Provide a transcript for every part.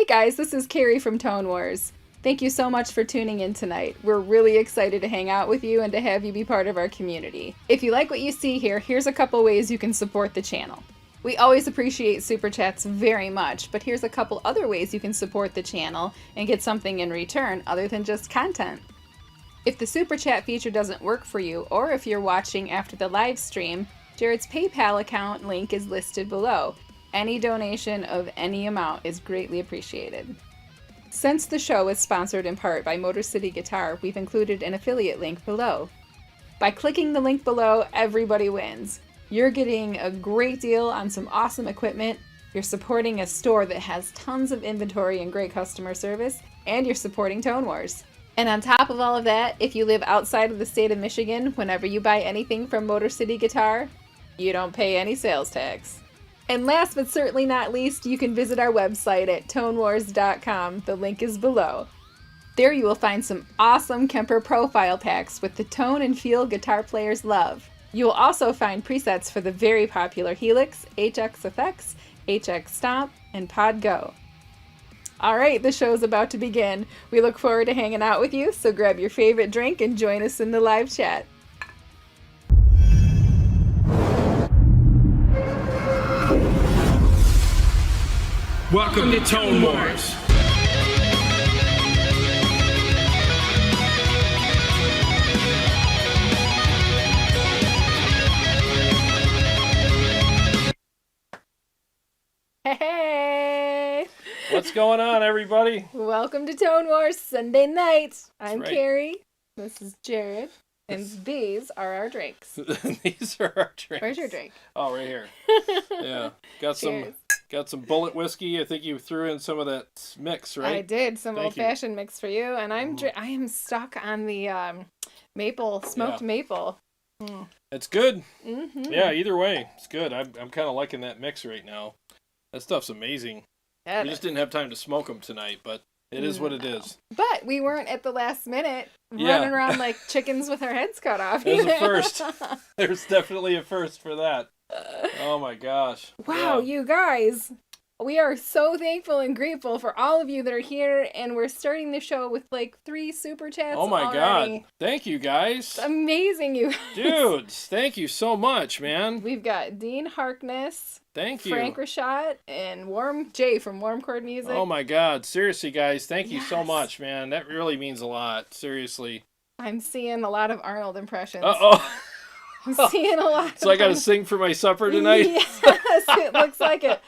Hey guys, this is Carrie from Tone Wars. Thank you so much for tuning in tonight. We're really excited to hang out with you and to have you be part of our community. If you like what you see here, here's a couple ways you can support the channel. We always appreciate Super Chats very much, but here's a couple other ways you can support the channel and get something in return other than just content. If the Super Chat feature doesn't work for you, or if you're watching after the live stream, Jarrod's PayPal account link is listed below. Any donation of any amount is greatly appreciated. Since the show is sponsored in part by Motor City Guitar, we've included an affiliate link below. By clicking the link below, everybody wins. You're getting a great deal on some awesome equipment, you're supporting a store that has tons of inventory and great customer service, and you're supporting Tone Wars. And on top of all of that, if you live outside of the state of Michigan, whenever you buy anything from Motor City Guitar, you don't pay any sales tax. And last but certainly not least, you can visit our website at tonewars.com. The link is below. There you will find some awesome Kemper profile packs with the tone and feel guitar players love. You will also find presets for the very popular HELIX, HX Effects, HX Stomp, and Pod Go. Alright, the show's about to begin. We look forward to hanging out with you, so grab your favorite drink and join us in the live chat. Welcome to Tone Wars. Hey! What's going on, everybody? Welcome to Tone Wars Sunday night. I'm right. Carrie. This is Jarrod. And these are our drinks. These are our drinks. Where's your drink? Oh, right here. Yeah. Cheers. Got some bullet whiskey. I think you threw in some of that mix, right? I did. Some Thank old-fashioned mix for you. And I am stuck on the smoked maple. Mm. It's good. Mm-hmm. Yeah, either way, it's good. I'm kind of liking that mix right now. That stuff's amazing. We just didn't have time to smoke them tonight, but it is what it is. But we weren't at the last minute running around like chickens with our heads cut off. There's a first. There's definitely a first for that. Oh my gosh. Wow, yeah. You guys. We are so thankful and grateful for all of you that are here, and we're starting the show with like 3 super chats. Oh my already. God. Thank you guys. It's amazing, you guys. Dudes, thank you so much, man. We've got Dean Harkness. Thank you. Frank Rashad and Jay from Warm Chord Music. Oh my God. Seriously, guys, thank you so Yes. much, man. That really means a lot. Seriously. I'm seeing a lot of Arnold impressions. Uh-oh. I'm seeing a lot. So I got to sing for my supper tonight? Yes, it looks like it.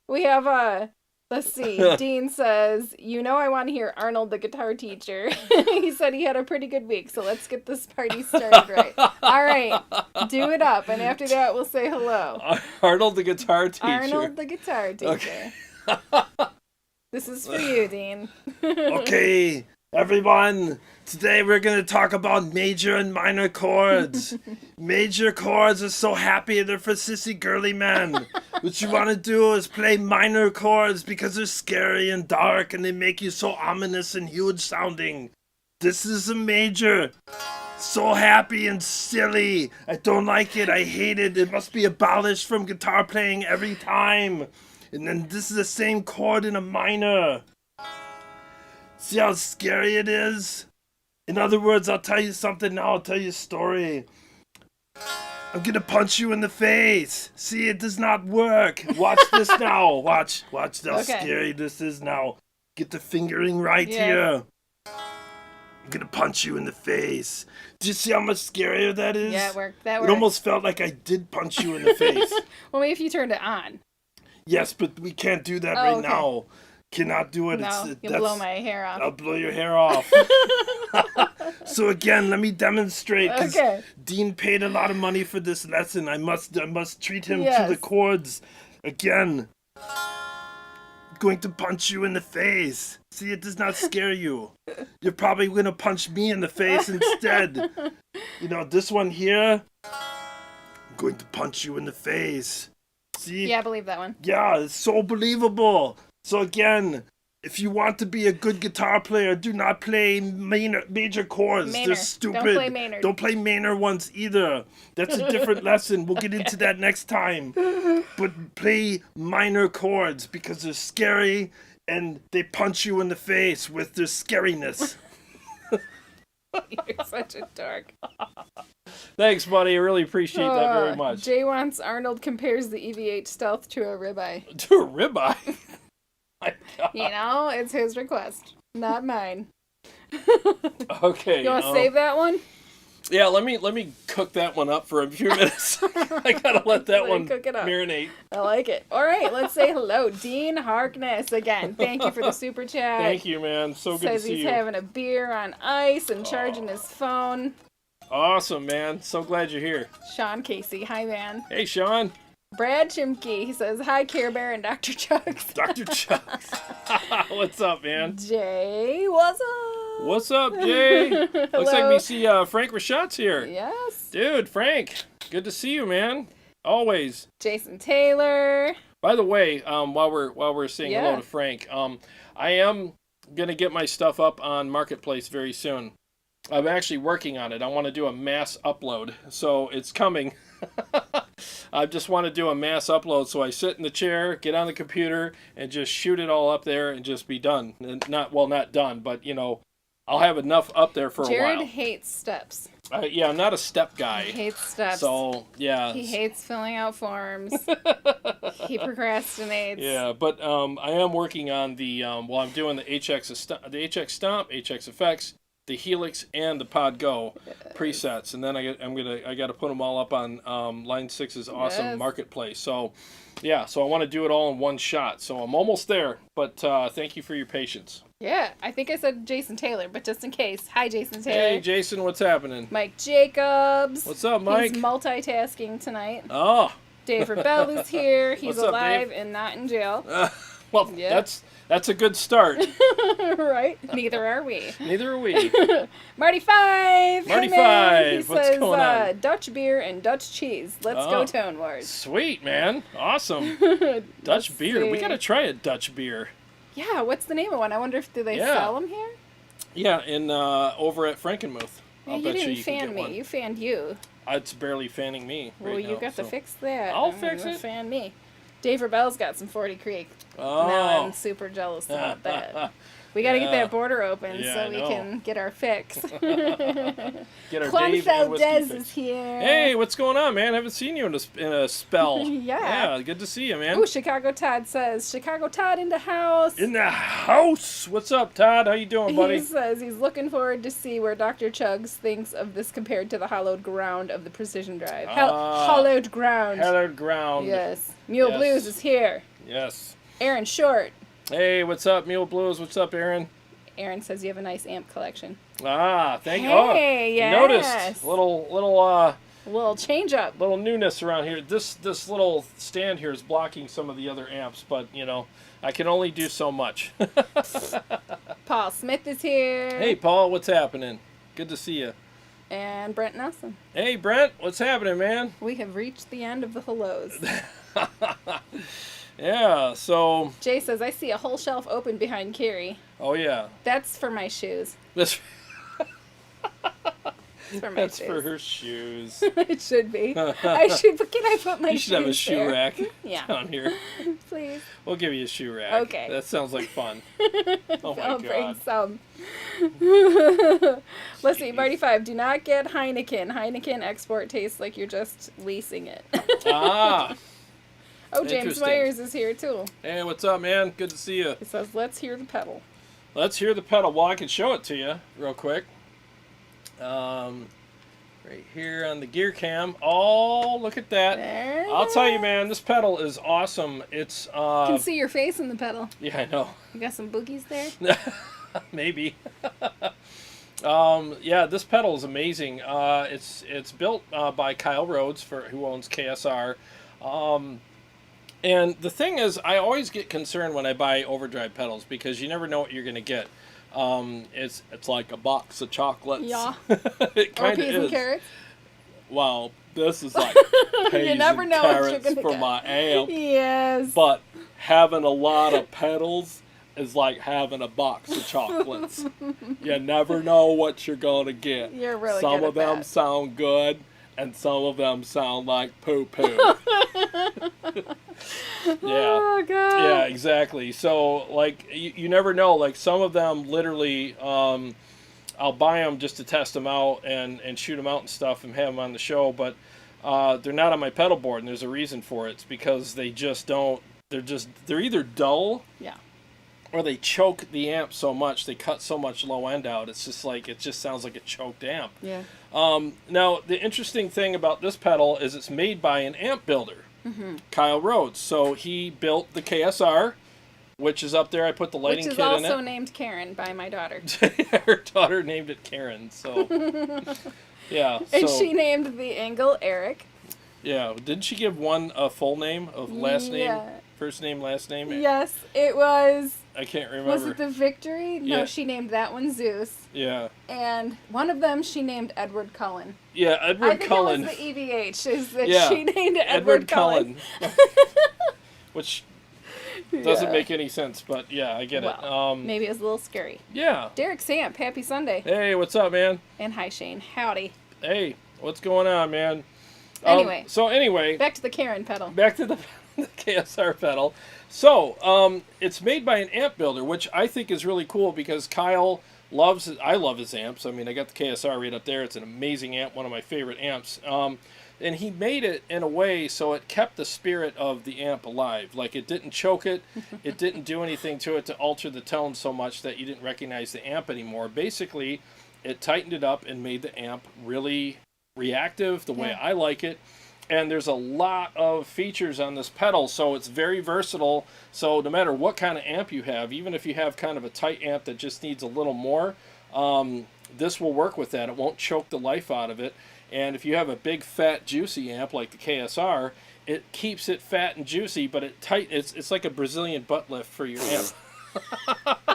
We have let's see. Dean says, I want to hear Arnold the guitar teacher. He said he had a pretty good week, so let's get this party started right. All right, do it up, and after that we'll say hello. Arnold the guitar teacher. Arnold the guitar teacher. Okay. This is for you, Dean. Okay, everyone. Today we're going to talk about major and minor chords. Major chords are so happy, they're for sissy girly men. What you want to do is play minor chords because they're scary and dark and they make you so ominous and huge sounding. This is a major. So happy and silly. I don't like it. I hate it. It must be abolished from guitar playing every time. And then this is the same chord in a minor. See how scary it is? In other words, I'll tell you something now. I'll tell you a story. I'm gonna punch you in the face. See, it does not work. Watch this now. Watch how scary this is now. Get the fingering right here. I'm gonna punch you in the face. Do you see how much scarier that is? Yeah, it worked. That It worked. almost felt like I did punch you in the face. Well, maybe if you turned it on. Yes, but we can't do that Oh, right okay. now. Cannot do it. No, you'll blow my hair off. I'll blow your hair off. So again, let me demonstrate. Okay. Dean paid a lot of money for this lesson. I must treat him to the chords. Again. I'm going to punch you in the face. See, it does not scare you. You're probably going to punch me in the face instead. This one here. I'm going to punch you in the face. See? Yeah, I believe that one. Yeah, it's so believable. So again, If you want to be a good guitar player, do not play major chords. Minor. They're stupid. Don't play minor. Don't play minor ones either. That's a different lesson. We'll get into that next time. But play minor chords because they're scary and they punch you in the face with their scariness. You're such a dork. Thanks, buddy. I really appreciate that very much. Jay wants Arnold compares the EV8 Stealth to a ribeye. To a ribeye? My God. You know, it's his request, not mine. Okay. You want to save that one? Yeah, let me cook that one up for a few minutes. I gotta let that one cook it up. marinate. I like it. All right, let's say hello. Dean Harkness again. Thank you for the super chat. Thank you, man. So good to Says see he's you. having a beer on ice and charging his phone. Awesome, man. So glad you're here. Sean Casey. Hi, man. Hey, Sean. Brad Chimke. He says, hi, Care Bear and Dr. Chucks. Dr. Chucks. What's up, man? Jay, what's up? What's up, Jay? Looks like we see Frank Rachat's here. Yes. Dude, Frank, good to see you, man. Always. Jason Taylor. By the way, while we're saying hello to Frank, I am gonna get my stuff up on Marketplace very soon. I'm actually working on it. I want to do a mass upload, so it's coming. I just want to do a mass upload, so I sit in the chair, get on the computer, and just shoot it all up there and just be done. And not done, but you know, I'll have enough up there for a while. Jared hates steps. Yeah, I'm not a step guy. He hates steps. So, yeah. He hates filling out forms. He procrastinates. Yeah, but I am working on the, I'm doing the HX Stomp, HX Effects, the Helix, and the Pod Go presets. And then I got to put them all up on Line 6's awesome Marketplace. So, yeah, so I want to do it all in one shot. So I'm almost there, but thank you for your patience. Yeah, I think I said Jason Taylor, but just in case. Hi, Jason Taylor. Hey, Jason, what's happening? Mike Jacobs. What's up, Mike? He's multitasking tonight. Oh. Dave Rebell is here. He's What's up, alive Dave? and not in jail. Well, that's a good start. Right? Neither are we. Neither are we. Marty Five. Marty Hey, man. Five. He What's says, going on? Dutch beer and Dutch cheese. Let's go Tone Wars. Sweet, man. Awesome. Dutch beer. see. We got to try a Dutch beer. Yeah, what's the name of one? I wonder if do they sell them here? Yeah, in over at Frankenmuth. Yeah, I'll you bet didn't you can fan get me. one. You fanned you. It's barely fanning me Well, right you now, got to so. fix that. I'll and fix it. Fan me. Dave Rebell's got some 40 Creek. Oh. Now I'm super jealous about that. We got to get that border open Yeah, so I we know. can get our fix. Get our Juan Dave and whiskey Valdez fix. is here. Hey, what's going on, man? I haven't seen you in a spell. Yeah. Yeah, good to see you, man. Ooh, Chicago Todd says, Chicago Todd in the house. In the house. What's up, Todd? How you doing, buddy? He says he's looking forward to see where Dr. Chugs thinks of this compared to the hollowed ground of the Precision Drive. Hollowed ground. Hallowed ground. Yes. Mule Yes. Blues is here. Yes. Aaron Short. Hey, what's up, Mule Blues? What's up, Aaron? Aaron says you have a nice amp collection. Thank you. Hey, yes. Noticed. Little change up. little newness around here. This little stand here is blocking some of the other amps, but you know, I can only do so much. Paul Smith is here. Hey, Paul, what's happening? Good to see you. And Brent Nelson. Hey, Brent, what's happening, man? We have reached the end of the hellos. Yeah, so. Jay says, I see a whole shelf open behind Carrie. Oh yeah. That's for my shoes. This. It's for my That's shoes. for her shoes. It should be. I should, but can I put my You shoes should have a shoe there? rack Yeah. down here. Please. We'll give you a shoe rack. Okay. That sounds like fun. Oh my I'll God. bring some. Let's see, Marty 5. Do not get Heineken. Heineken export tastes like you're just leasing it. Ah. Oh, James Interesting. Myers is here too. Hey, what's up, man? Good to see you. He says, let's hear the pedal. Let's hear the pedal. Well, I can show it to you real quick. Right here on the gear cam. Oh, look at that. There I'll tell you, man, this pedal is awesome. It's, I can see your face in the pedal. yeah, I know. You got some boogies there? Maybe. Yeah, this pedal is amazing. It's built by Kyle Rhodes, who owns KSR. And the thing is, I always get concerned when I buy Overdrive pedals because you never know what you're gonna get. It's like a box of chocolates. Yeah. It Or kind of peas is. and carrots? Wow, this is like peas never and know what you're carrots gonna for get. my amp. Yes. But having a lot of pedals, is like having a box of chocolates. You never know what you're going to get. You're really Some good of them that. sound good, and some of them sound like poo-poo. Yeah. Oh, God. Yeah, exactly. So, like, you never know. Like, some of them literally, I'll buy them just to test them out and shoot them out and stuff and have them on the show, but they're not on my pedal board, and there's a reason for it. It's because they just don't, they're either dull. Yeah. Or they choke the amp so much, they cut so much low end out. It's just like, it just sounds like a choked amp. Yeah. Now, the interesting thing about this pedal is it's made by an amp builder, Kyle Rhodes. So he built the KSR, which is up there. I put the lighting kit in it. Which is also named Karen by my daughter. Her daughter named it Karen, so yeah. And she named the angle Eric. Yeah, didn't she give one a full name of last name, first name, last name? Yes, it was. I can't remember. Was it the Victory? No, Yeah. she named that one Zeus. Yeah. And one of them she named Edward Cullen. Yeah, Edward Cullen. I think it was the EVH. Is that Yeah, she named Edward Cullen. Which doesn't make any sense, but yeah, I get it. Maybe it was a little scary. Yeah. Derek Samp, happy Sunday. Hey, what's up, man? And hi, Shane. Howdy. Hey, what's going on, man? Anyway. Back to the Karen pedal. Back to the KSR pedal. So, it's made by an amp builder, which I think is really cool because Kyle loves it. I love his amps. I mean, I got the KSR right up there. It's an amazing amp, one of my favorite amps. And he made it in a way so it kept the spirit of the amp alive. Like, it didn't choke it. It didn't do anything to it to alter the tone so much that you didn't recognize the amp anymore. Basically, it tightened it up and made the amp really reactive the way I like it. And there's a lot of features on this pedal, so it's very versatile. So no matter what kind of amp you have, even if you have kind of a tight amp that just needs a little more, this will work with that. It won't choke the life out of it. And if you have a big, fat, juicy amp like the KSR, it keeps it fat and juicy, but it's like a Brazilian butt lift for your amp.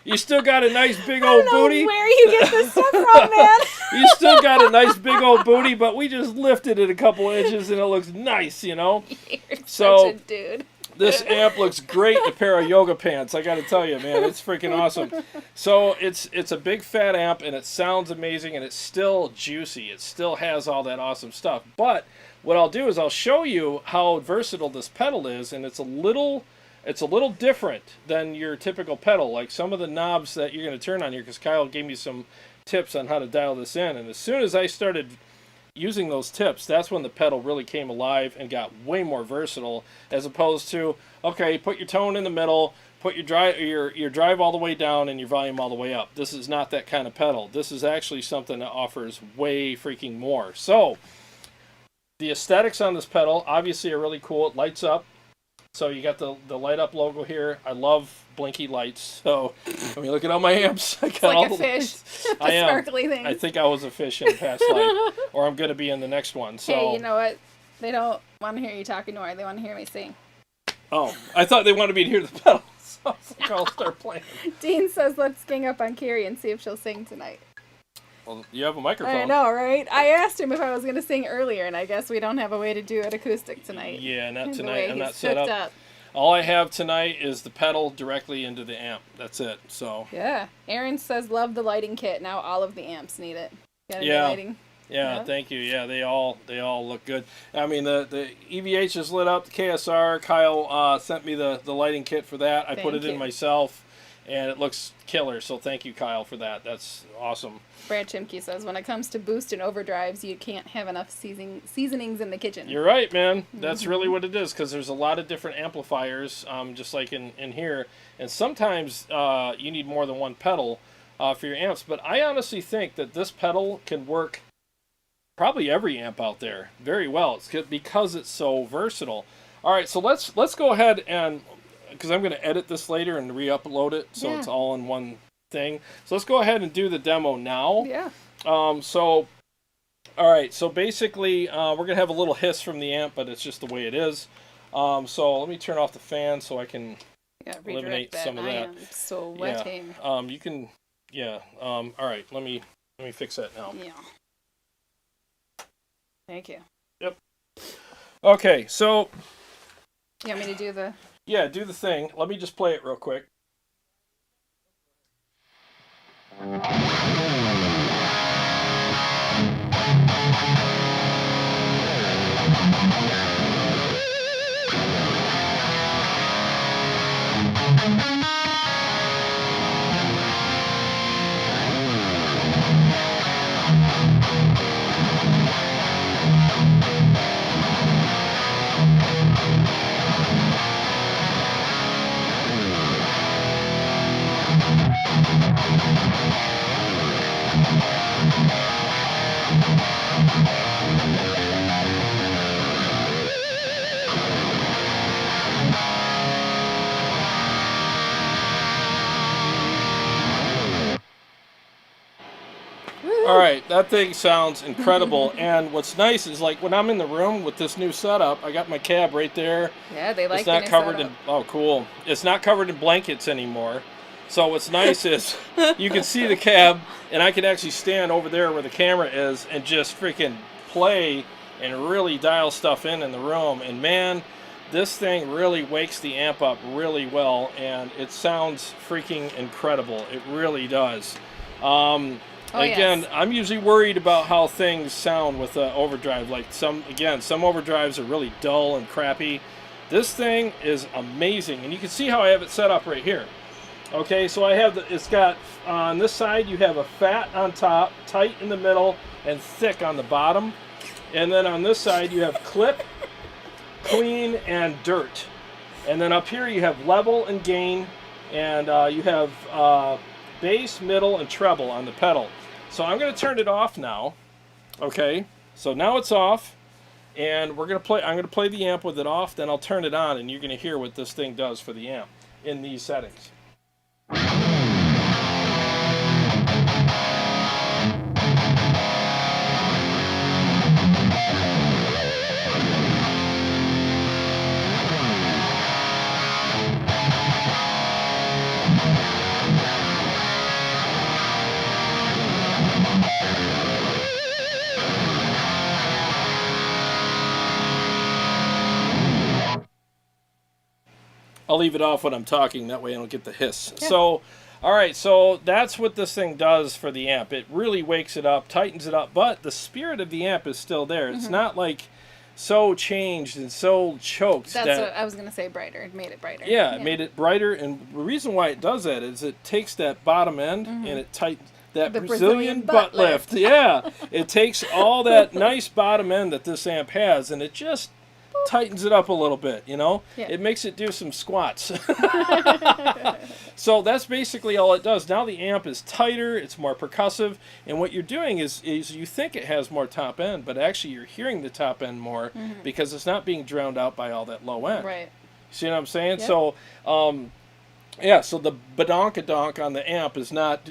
You still got a nice big old booty. Where you get this stuff from, man? You still got a nice big old booty, but we just lifted it a couple inches and it looks nice, you know? You're such a dude. This amp looks great in a pair of yoga pants. I got to tell you, man, it's freaking awesome. So it's a big fat amp and it sounds amazing and it's still juicy. It still has all that awesome stuff. But what I'll do is I'll show you how versatile this pedal is, and it's a little different than your typical pedal. Like some of the knobs that you're going to turn on here, because Kyle gave me some tips on how to dial this in, and as soon as I started using those tips, that's when the pedal really came alive and got way more versatile, as opposed to, okay, put your tone in the middle, put your drive all the way down and your volume all the way up. This is not that kind of pedal. This is actually something that offers way freaking more. So the aesthetics on this pedal obviously are really cool. It lights up. So you got the light up logo here. I love blinky lights. So when you look at all my amps, I got like all a the fish. I am. Sparkly things. I think I was a fish in a past life, or I'm going to be in the next one. So hey, you know what? They don't want to hear you talking to her. They want to hear me sing. Oh, I thought they wanted me to hear the pedal. So I was like, I'll start playing. Dean says let's gang up on Carrie and see if she'll sing tonight. Well, you have a microphone. I know, right? I asked him if I was going to sing earlier, and I guess we don't have a way to do it acoustic tonight. Yeah, not The tonight. way I'm he's not set hooked up. All I have tonight is the pedal directly into the amp. That's it. So yeah. Aaron says love the lighting kit. Now all of the amps need it. Got any Yeah. lighting? yeah, thank you. Yeah, they all look good. I mean, the EVH is lit up. The KSR, Kyle sent me the lighting kit for that. I put it in myself, and it looks killer. So thank you, Kyle, for that. That's awesome. Brad Chimke says when it comes to boost and overdrives, you can't have enough seasonings in the kitchen. You're right, man. That's really what it is, because there's a lot of different amplifiers, just like in here. And sometimes you need more than one pedal for your amps. But I honestly think that this pedal can work probably every amp out there very well. It's because it's so versatile. All right, so let's go ahead and, because I'm going to edit this later and re-upload it, so it's all in one thing. So let's go ahead and do the demo now. Yeah. All right, so basically we're going to have a little hiss from the amp, but it's just the way it is. So let me turn off the fan so I can eliminate some of that. I am sweating. Yeah. You can, all right, let me fix that now. Yeah. Thank you. Yep. Okay, so You want me to do the... yeah, do the thing. Let me just play it real quick. All right, that thing sounds incredible. And what's nice is, like, when I'm in the room with this new setup, I got my cab right there. Yeah, they like it's not the new covered setup. in. Oh, cool! It's not covered in blankets anymore. So what's nice is you can see the cab, and I can actually stand over there where the camera is and just freaking play and really dial stuff in the room. And man, this thing really wakes the amp up really well, and it sounds freaking incredible. It really does. Again, yes. I'm usually worried about how things sound with overdrive. Like some overdrives are really dull and crappy. This thing is amazing, and you can see how I have it set up right here. Okay, so I have it's got on this side you have a fat on top, tight in the middle, and thick on the bottom, and then on this side you have clip, clean, and dirt, and then up here you have level and gain, and you have bass, middle, and treble on the pedal. So I'm going to turn it off now. Okay, so now it's off, and I'm going to play the amp with it off. Then I'll turn it on, and you're going to hear what this thing does for the amp in these settings. I'll leave it off when I'm talking, that way I don't get the hiss. Yeah. So, all right, so that's what this thing does for the amp. It really wakes it up, tightens it up, but the spirit of the amp is still there. It's not like so changed and so choked. That's what I was going to say, brighter. It made it brighter. Yeah, it made it brighter, and the reason why it does that is it takes that bottom end and it tightens that Brazilian butt lift. Yeah, it takes all that nice bottom end that this amp has, and it just tightens it up a little bit, you know? Yeah. It makes it do some squats. So that's basically all it does. Now the amp is tighter, it's more percussive, and what you're doing is you think it has more top end, but actually you're hearing the top end more because it's not being drowned out by all that low end. Right. See what I'm saying? Yep. So, yeah, so the badonkadonk on the amp is not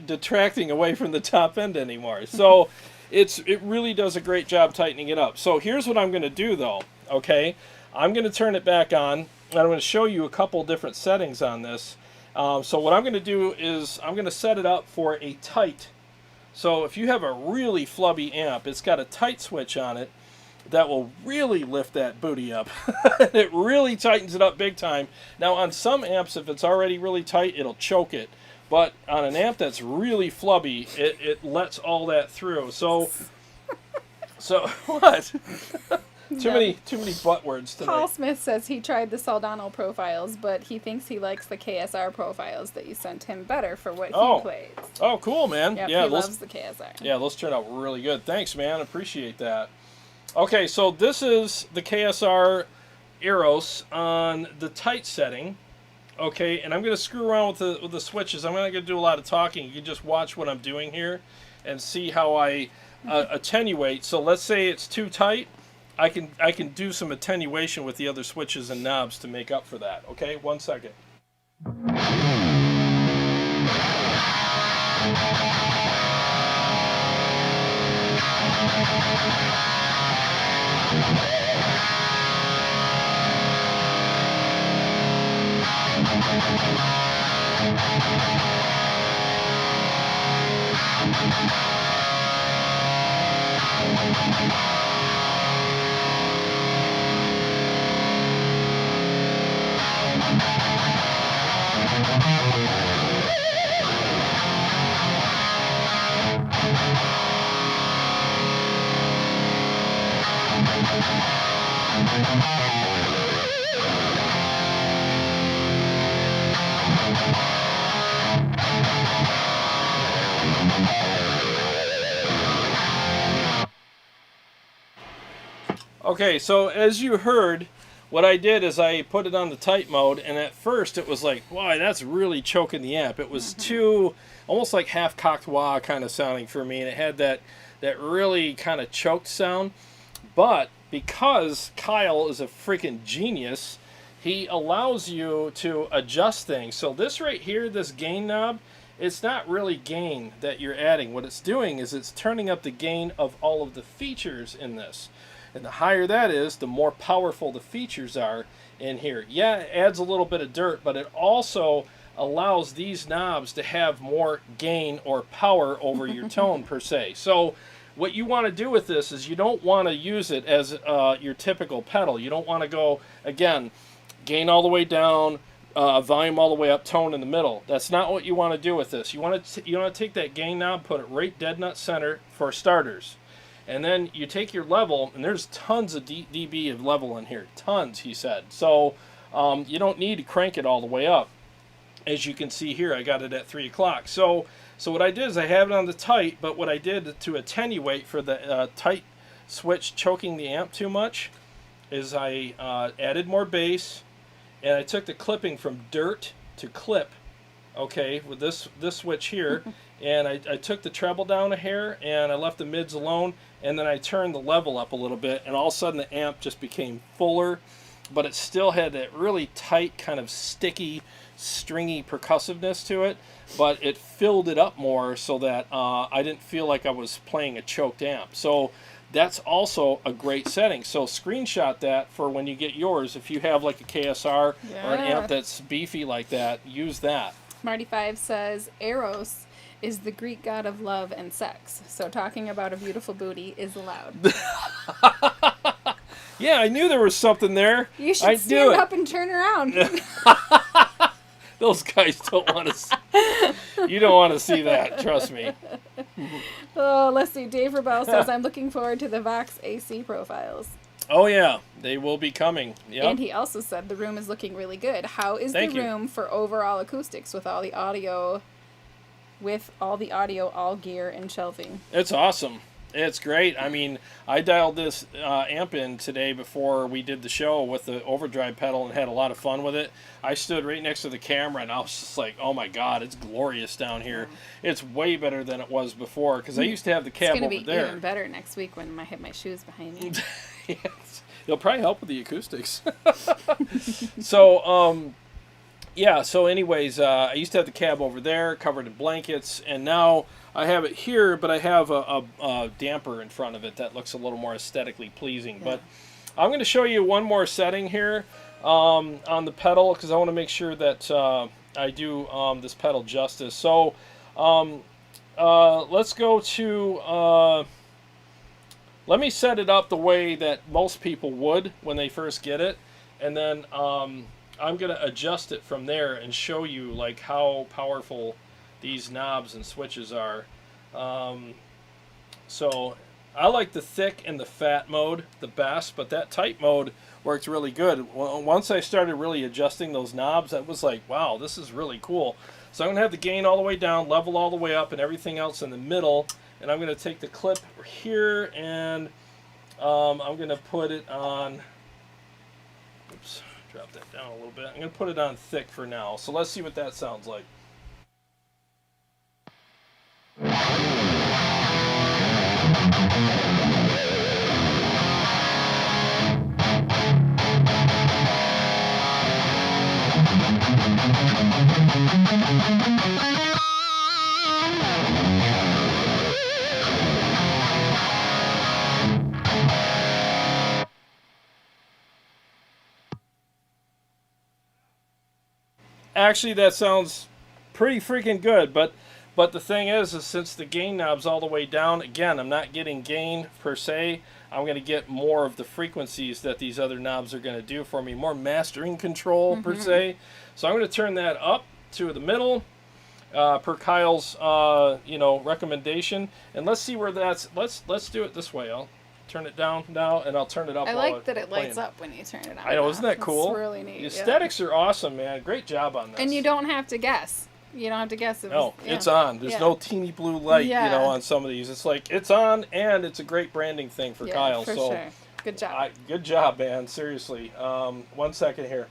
detracting away from the top end anymore. So it really does a great job tightening it up. So here's what I'm going to do, though. Okay, I'm going to turn it back on, and I'm going to show you a couple different settings on this. So what I'm going to do is I'm going to set it up for a tight. So if you have a really flubby amp, it's got a tight switch on it that will really lift that booty up. It really tightens it up big time. Now on some amps, if it's already really tight, it'll choke it. But on an amp that's really flubby, it lets all that through. So what? Too many butt words tonight. Paul Smith says he tried the Soldano profiles, but he thinks he likes the KSR profiles that you sent him better for what he plays. Oh, cool, man. Yep, yeah, he loves the KSR. Yeah, those turned out really good. Thanks, man. Appreciate that. Okay, so this is the KSR EROS on the tight setting. Okay, and I'm going to screw around with the switches. I'm not going to do a lot of talking. You can just watch what I'm doing here and see how I attenuate. So let's say it's too tight. I can do some attenuation with the other switches and knobs to make up for that. Okay, 1 second. Okay, so as you heard, what I did is I put it on the tight mode, and at first it was like, wow, that's really choking the amp. It was too, almost like half-cocked wah kind of sounding for me, and it had that really kind of choked sound. But because Kyle is a freaking genius, he allows you to adjust things. So this right here, this gain knob, it's not really gain that you're adding. What it's doing is it's turning up the gain of all of the features in this. And the higher that is, the more powerful the features are in here. Yeah, it adds a little bit of dirt, but it also allows these knobs to have more gain or power over your tone per se. So what you want to do with this is you don't want to use it as your typical pedal. You don't want to go, again, gain all the way down, volume all the way up, tone in the middle. That's not what you want to do with this. You want to take that gain knob, put it right dead nut center for starters. And then you take your level, and there's tons of dB of level in here. Tons, he said. So you don't need to crank it all the way up. As you can see here, I got it at 3 o'clock. So what I did is I have it on the tight, but what I did to attenuate for the tight switch choking the amp too much is I added more bass, and I took the clipping from dirt to clip, okay, with this switch here, and I took the treble down a hair, and I left the mids alone, and then I turned the level up a little bit, and all of a sudden the amp just became fuller, but it still had that really tight, kind of sticky, stringy percussiveness to it, but it filled it up more so that I didn't feel like I was playing a choked amp. So that's also a great setting. So screenshot that for when you get yours. If you have like a KSR or an amp that's beefy like that, use that. Marty5 says, EROS is the Greek god of love and sex. So talking about a beautiful booty is allowed. Yeah, I knew there was something there. You should stand up and turn around. Those guys don't want to. You don't want to see that. Trust me. Oh, let's see. Dave Rebell says, I'm looking forward to the Vox AC profiles. Oh, yeah. They will be coming. Yep. And he also said the room is looking really good. How is the room for overall acoustics with all the audio, all gear and shelving? It's awesome. It's great. I mean, I dialed this amp in today before we did the show with the Overdrive pedal and had a lot of fun with it. I stood right next to the camera and I was just like, oh my God, it's glorious down here. It's way better than it was before because I used to have the cab over there. It's going to be even better next week when I have my shoes behind me. Yes. It'll probably help with the acoustics. So, yeah, so anyways, I used to have the cab over there covered in blankets, and now I have it here, but I have a damper in front of it that looks a little more aesthetically pleasing. Yeah. But I'm going to show you one more setting here on the pedal because I want to make sure that I do this pedal justice. So let's go to... let me set it up the way that most people would when they first get it, and then I'm going to adjust it from there and show you like how powerful these knobs and switches are. So I like the thick and the fat mode the best, but that tight mode works really good. Once I started really adjusting those knobs, I was like, wow, this is really cool. So I'm going to have the gain all the way down, level all the way up, and everything else in the middle. And I'm going to take the clip here and I'm going to put it on, oops, drop that down a little bit. I'm going to put it on thick for now. So let's see what that sounds like. Actually, that sounds pretty freaking good, but the thing is since the gain knob's all the way down, again, I'm not getting gain per se. I'm going to get more of the frequencies that these other knobs are going to do for me, more mastering control per se. So I'm going to turn that up to the middle per Kyle's recommendation, and let's see where that's. Let's do it this way. I'll turn it down now, and I'll turn it up. I like that it lights up when you turn it on. I know, isn't that cool? It's really neat. The aesthetics are awesome, man. Great job on this. And you don't have to guess. You don't have to guess. It's on. There's no teeny blue light, on some of these. It's like it's on, and it's a great branding thing for Kyle. For so sure. Good job. Good job, man. Seriously. 1 second here.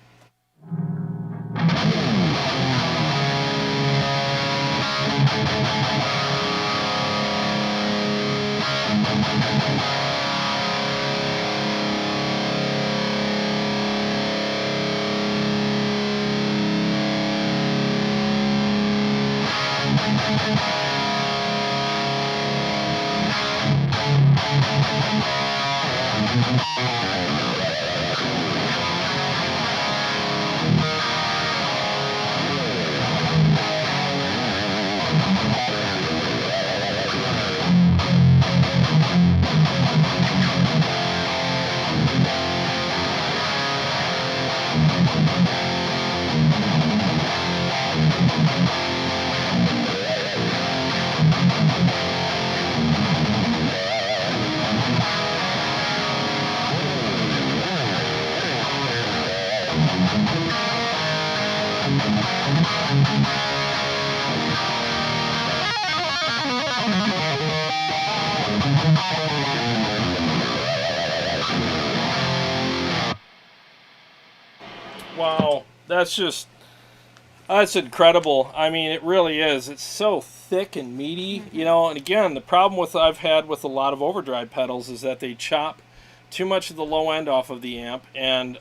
Wow, that's incredible. I mean, it really is. It's so thick and meaty, you know. And again, the problem I've had with a lot of overdrive pedals is that they chop too much of the low end off of the amp, and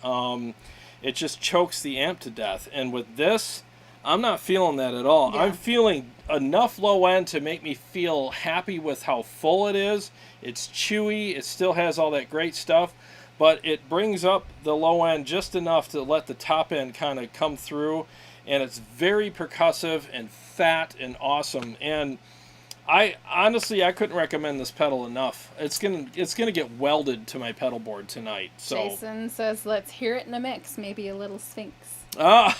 it just chokes the amp to death. And with this, I'm not feeling that at all. Yeah. I'm feeling enough low end to make me feel happy with how full it is. It's chewy. It still has all that great stuff, but it brings up the low end just enough to let the top end kind of come through. And it's very percussive and fat and awesome. And I couldn't recommend this pedal enough. It's gonna get welded to my pedal board tonight. So Jason says, "Let's hear it in a mix. Maybe a little Sphinx." Ah.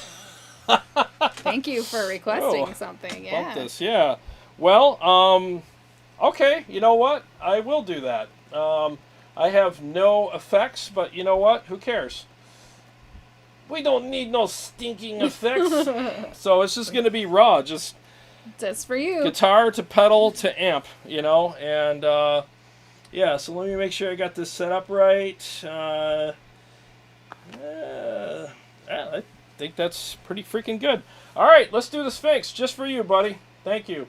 Thank you for requesting something. Yeah. Bump this, yeah. Well, okay. You know what? I will do that. I have no effects, but you know what? Who cares? We don't need no stinking effects. So it's just going to be raw, just for you. Guitar to pedal to amp, you know. And yeah, so let me make sure I got this set up right. I think that's pretty freaking good. All right, let's do the Sphinx just for you, buddy. Thank you.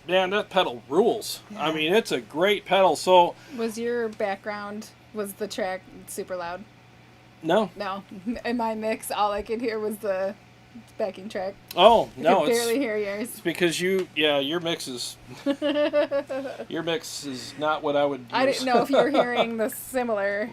Man, that pedal rules. Yeah. I mean, it's a great pedal. So, was your background, was the track super loud? No. No. In my mix, all I could hear was the backing track. Oh, no. I could barely hear yours. It's because your mix is not what I would use. I didn't know if you were hearing the similar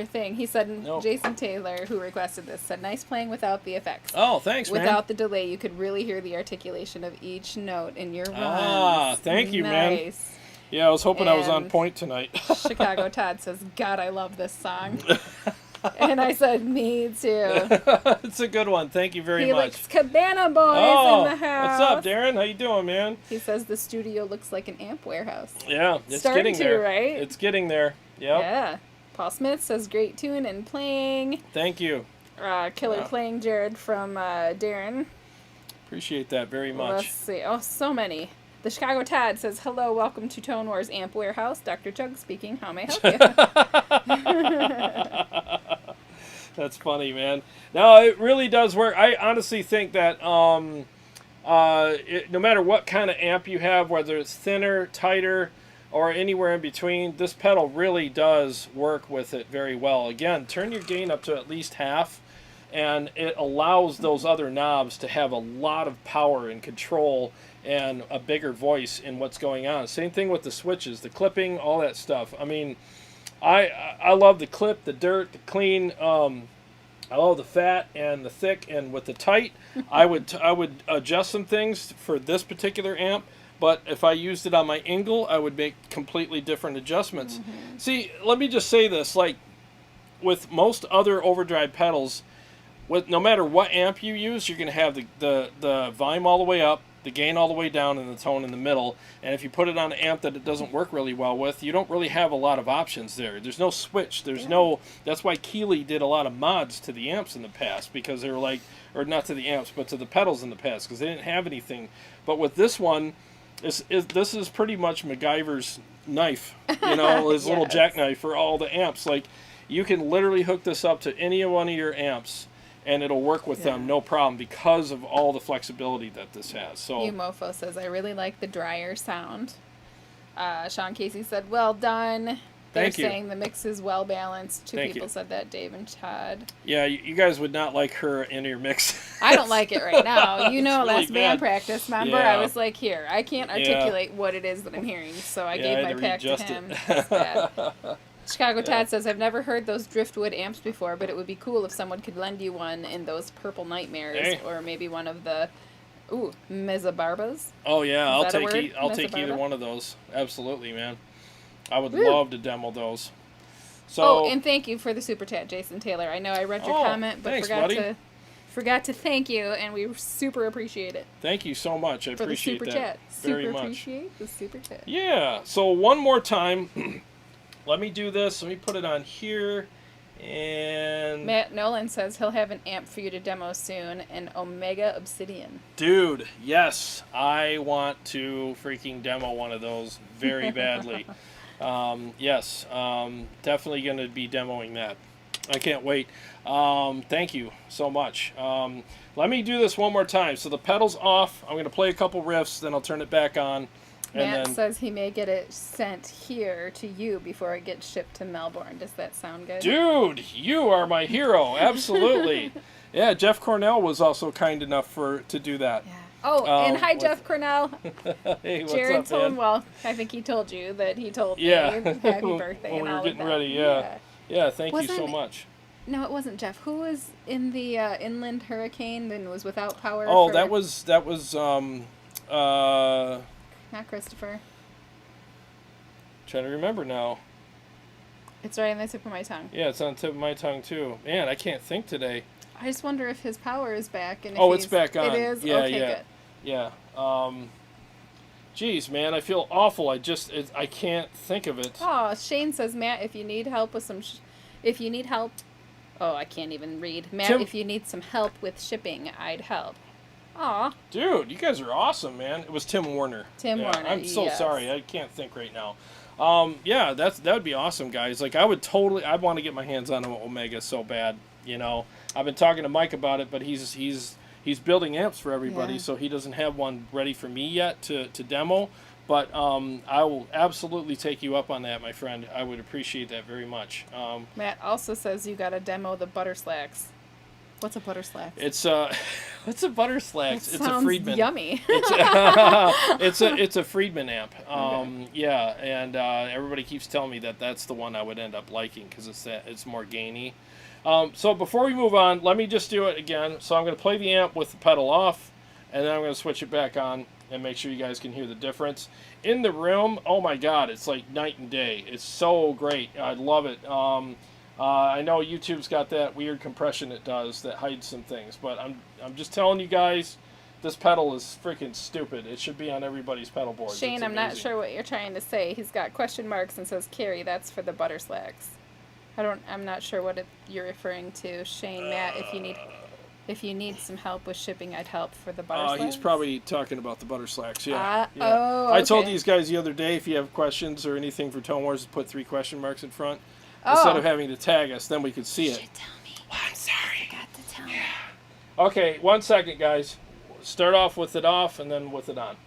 thing. He said, nope. Jason Taylor, who requested this, said, nice playing without the effects. Oh, thanks, man. Without the delay, you could really hear the articulation of each note in your runs. Ah, thank you, man. Yeah, I was hoping I was on point tonight. Chicago Todd says, God, I love this song. And I said, me too. It's a good one. Thank you very much. HELIX Cabana Boys in the house. What's up, Darren? How you doing, man? He says the studio looks like an amp warehouse. Yeah, it's getting there. Right? It's getting there. Yep. Yeah. Paul Smith says, great tune and playing. Thank you. Killer playing Jarrod from Darren. Appreciate that very much. Let's see. Oh, so many. The Chicago Todd says, hello, welcome to Tone Wars Amp Warehouse. Dr. Chug speaking. How may I help you? That's funny, man. No, it really does work. I honestly think that no matter what kind of amp you have, whether it's thinner, tighter, or anywhere in between, this pedal really does work with it very well. Again, turn your gain up to at least half, and it allows those other knobs to have a lot of power and control and a bigger voice in what's going on. Same thing with the switches, the clipping, all that stuff. I mean, I love the clip, the dirt, the clean. I love the fat and the thick, and with the tight, I would adjust some things for this particular amp. But if I used it on my Ingle, I would make completely different adjustments. Mm-hmm. See, let me just say this: like with most other overdrive pedals, no matter what amp you use, you're going to have the volume all the way up, the gain all the way down, and the tone in the middle. And if you put it on an amp that it doesn't work really well with, you don't really have a lot of options there. There's no switch. There's no. That's why Keeley did a lot of mods to the amps in the past, because they were like, or not to the amps, but to the pedals in the past, because they didn't have anything. But with this one, this is pretty much MacGyver's knife, his yes. little jackknife for all the amps. Like, you can literally hook this up to any one of your amps, and it'll work with them no problem because of all the flexibility that this has. So You Mofo says, I really like the drier sound. Sean Casey said, well done. They're saying the mix is well balanced. Two people said that, Dave and Todd. Yeah, you guys would not like her in your mix. I don't like it right now. You know, really last band practice, remember? Yeah. I was like, here, I can't articulate what it is that I'm hearing, so I gave my pack to him. It's bad. Chicago Todd says, I've never heard those Driftwood amps before, but it would be cool if someone could lend you one in those Purple Nightmares, or maybe one of the, Mezzabarbas. Oh, yeah, I'll take either one of those. Absolutely, man. I would love to demo those. So, and thank you for the super chat, Jason Taylor. I know I read your comment, but forgot to thank you, and we super appreciate it. Thank you so much. I appreciate that chat. very super much. Appreciate the super chat. Yeah. So one more time, let me do this. Let me put it on here, and Matt Nolan says he'll have an amp for you to demo soon, an Omega Obsidian. Dude, yes, I want to freaking demo one of those very badly. Yes, definitely going to be demoing that. I can't wait. Thank you so much. Let me do this one more time. So the pedal's off. I'm going to play a couple riffs, then I'll turn it back on. Matt says he may get it sent here to you before it gets shipped to Melbourne. Does that sound good? Dude, you are my hero. Absolutely. Yeah, Jeff Cornell was also kind enough to do that. Yeah. Oh, and hi, Jeff Cornell. Hey, what's Jared up, told man? Well, I think he told you that he told me happy birthday when and we all were getting of ready. that. Yeah, thank you so much. No, it wasn't Jeff. Who was in the inland hurricane and was without power? Oh, that was not Christopher. Trying to remember now. It's right on the tip of my tongue. Yeah, it's on the tip of my tongue too. Man, I can't think today. I just wonder if his power is back. And it's back on. It is? Yeah, okay, yeah. good. Yeah. Geez, man, I feel awful. I can't think of it. Oh, Shane says, Matt, if you need help with some... Oh, I can't even read. Matt, if you need some help with shipping, I'd help. Aw. Dude, you guys are awesome, man. It was Tim Warner. Warner, I'm so sorry. I can't think right now. Yeah, that would be awesome, guys. Like, I'd want to get my hands on an Omega so bad, I've been talking to Mike about it, but he's he's building amps for everybody, Yeah. so he doesn't have one ready for me yet to demo. But I will absolutely take you up on that, my friend. I would appreciate that very much. Matt also says you gotta demo the butter slacks. What's a butter slack? It's what's a butter slacks? That It's a sounds Friedman. yummy. It's a Friedman amp. Okay. Yeah, and everybody keeps telling me that that's the one I would end up liking because it's more gainy. So before we move on, let me just do it again. So I'm going to play the amp with the pedal off, and then I'm going to switch it back on and make sure you guys can hear the difference. In the room, oh my God, it's like night and day. It's so great. I love it. I know YouTube's got that weird compression it does that hides some things, but I'm just telling you guys, this pedal is freaking stupid. It should be on everybody's pedal board. Shane, I'm not sure what you're trying to say. He's got question marks and says, Carrie, that's for the butter slacks. I'm not sure what you're referring to. Shane, Matt, if you need some help with shipping, I'd help for the butter slacks. He's probably talking about the butter slacks, yeah. Yeah. Oh, okay. I told these guys the other day, if you have questions or anything for Tone Wars, put 3 question marks in front. Instead of having to tag us, then we could see it. You should tell me. Well, I'm sorry. I forgot to tell me. Okay, 1 second, guys. Start off with it off and then with it on.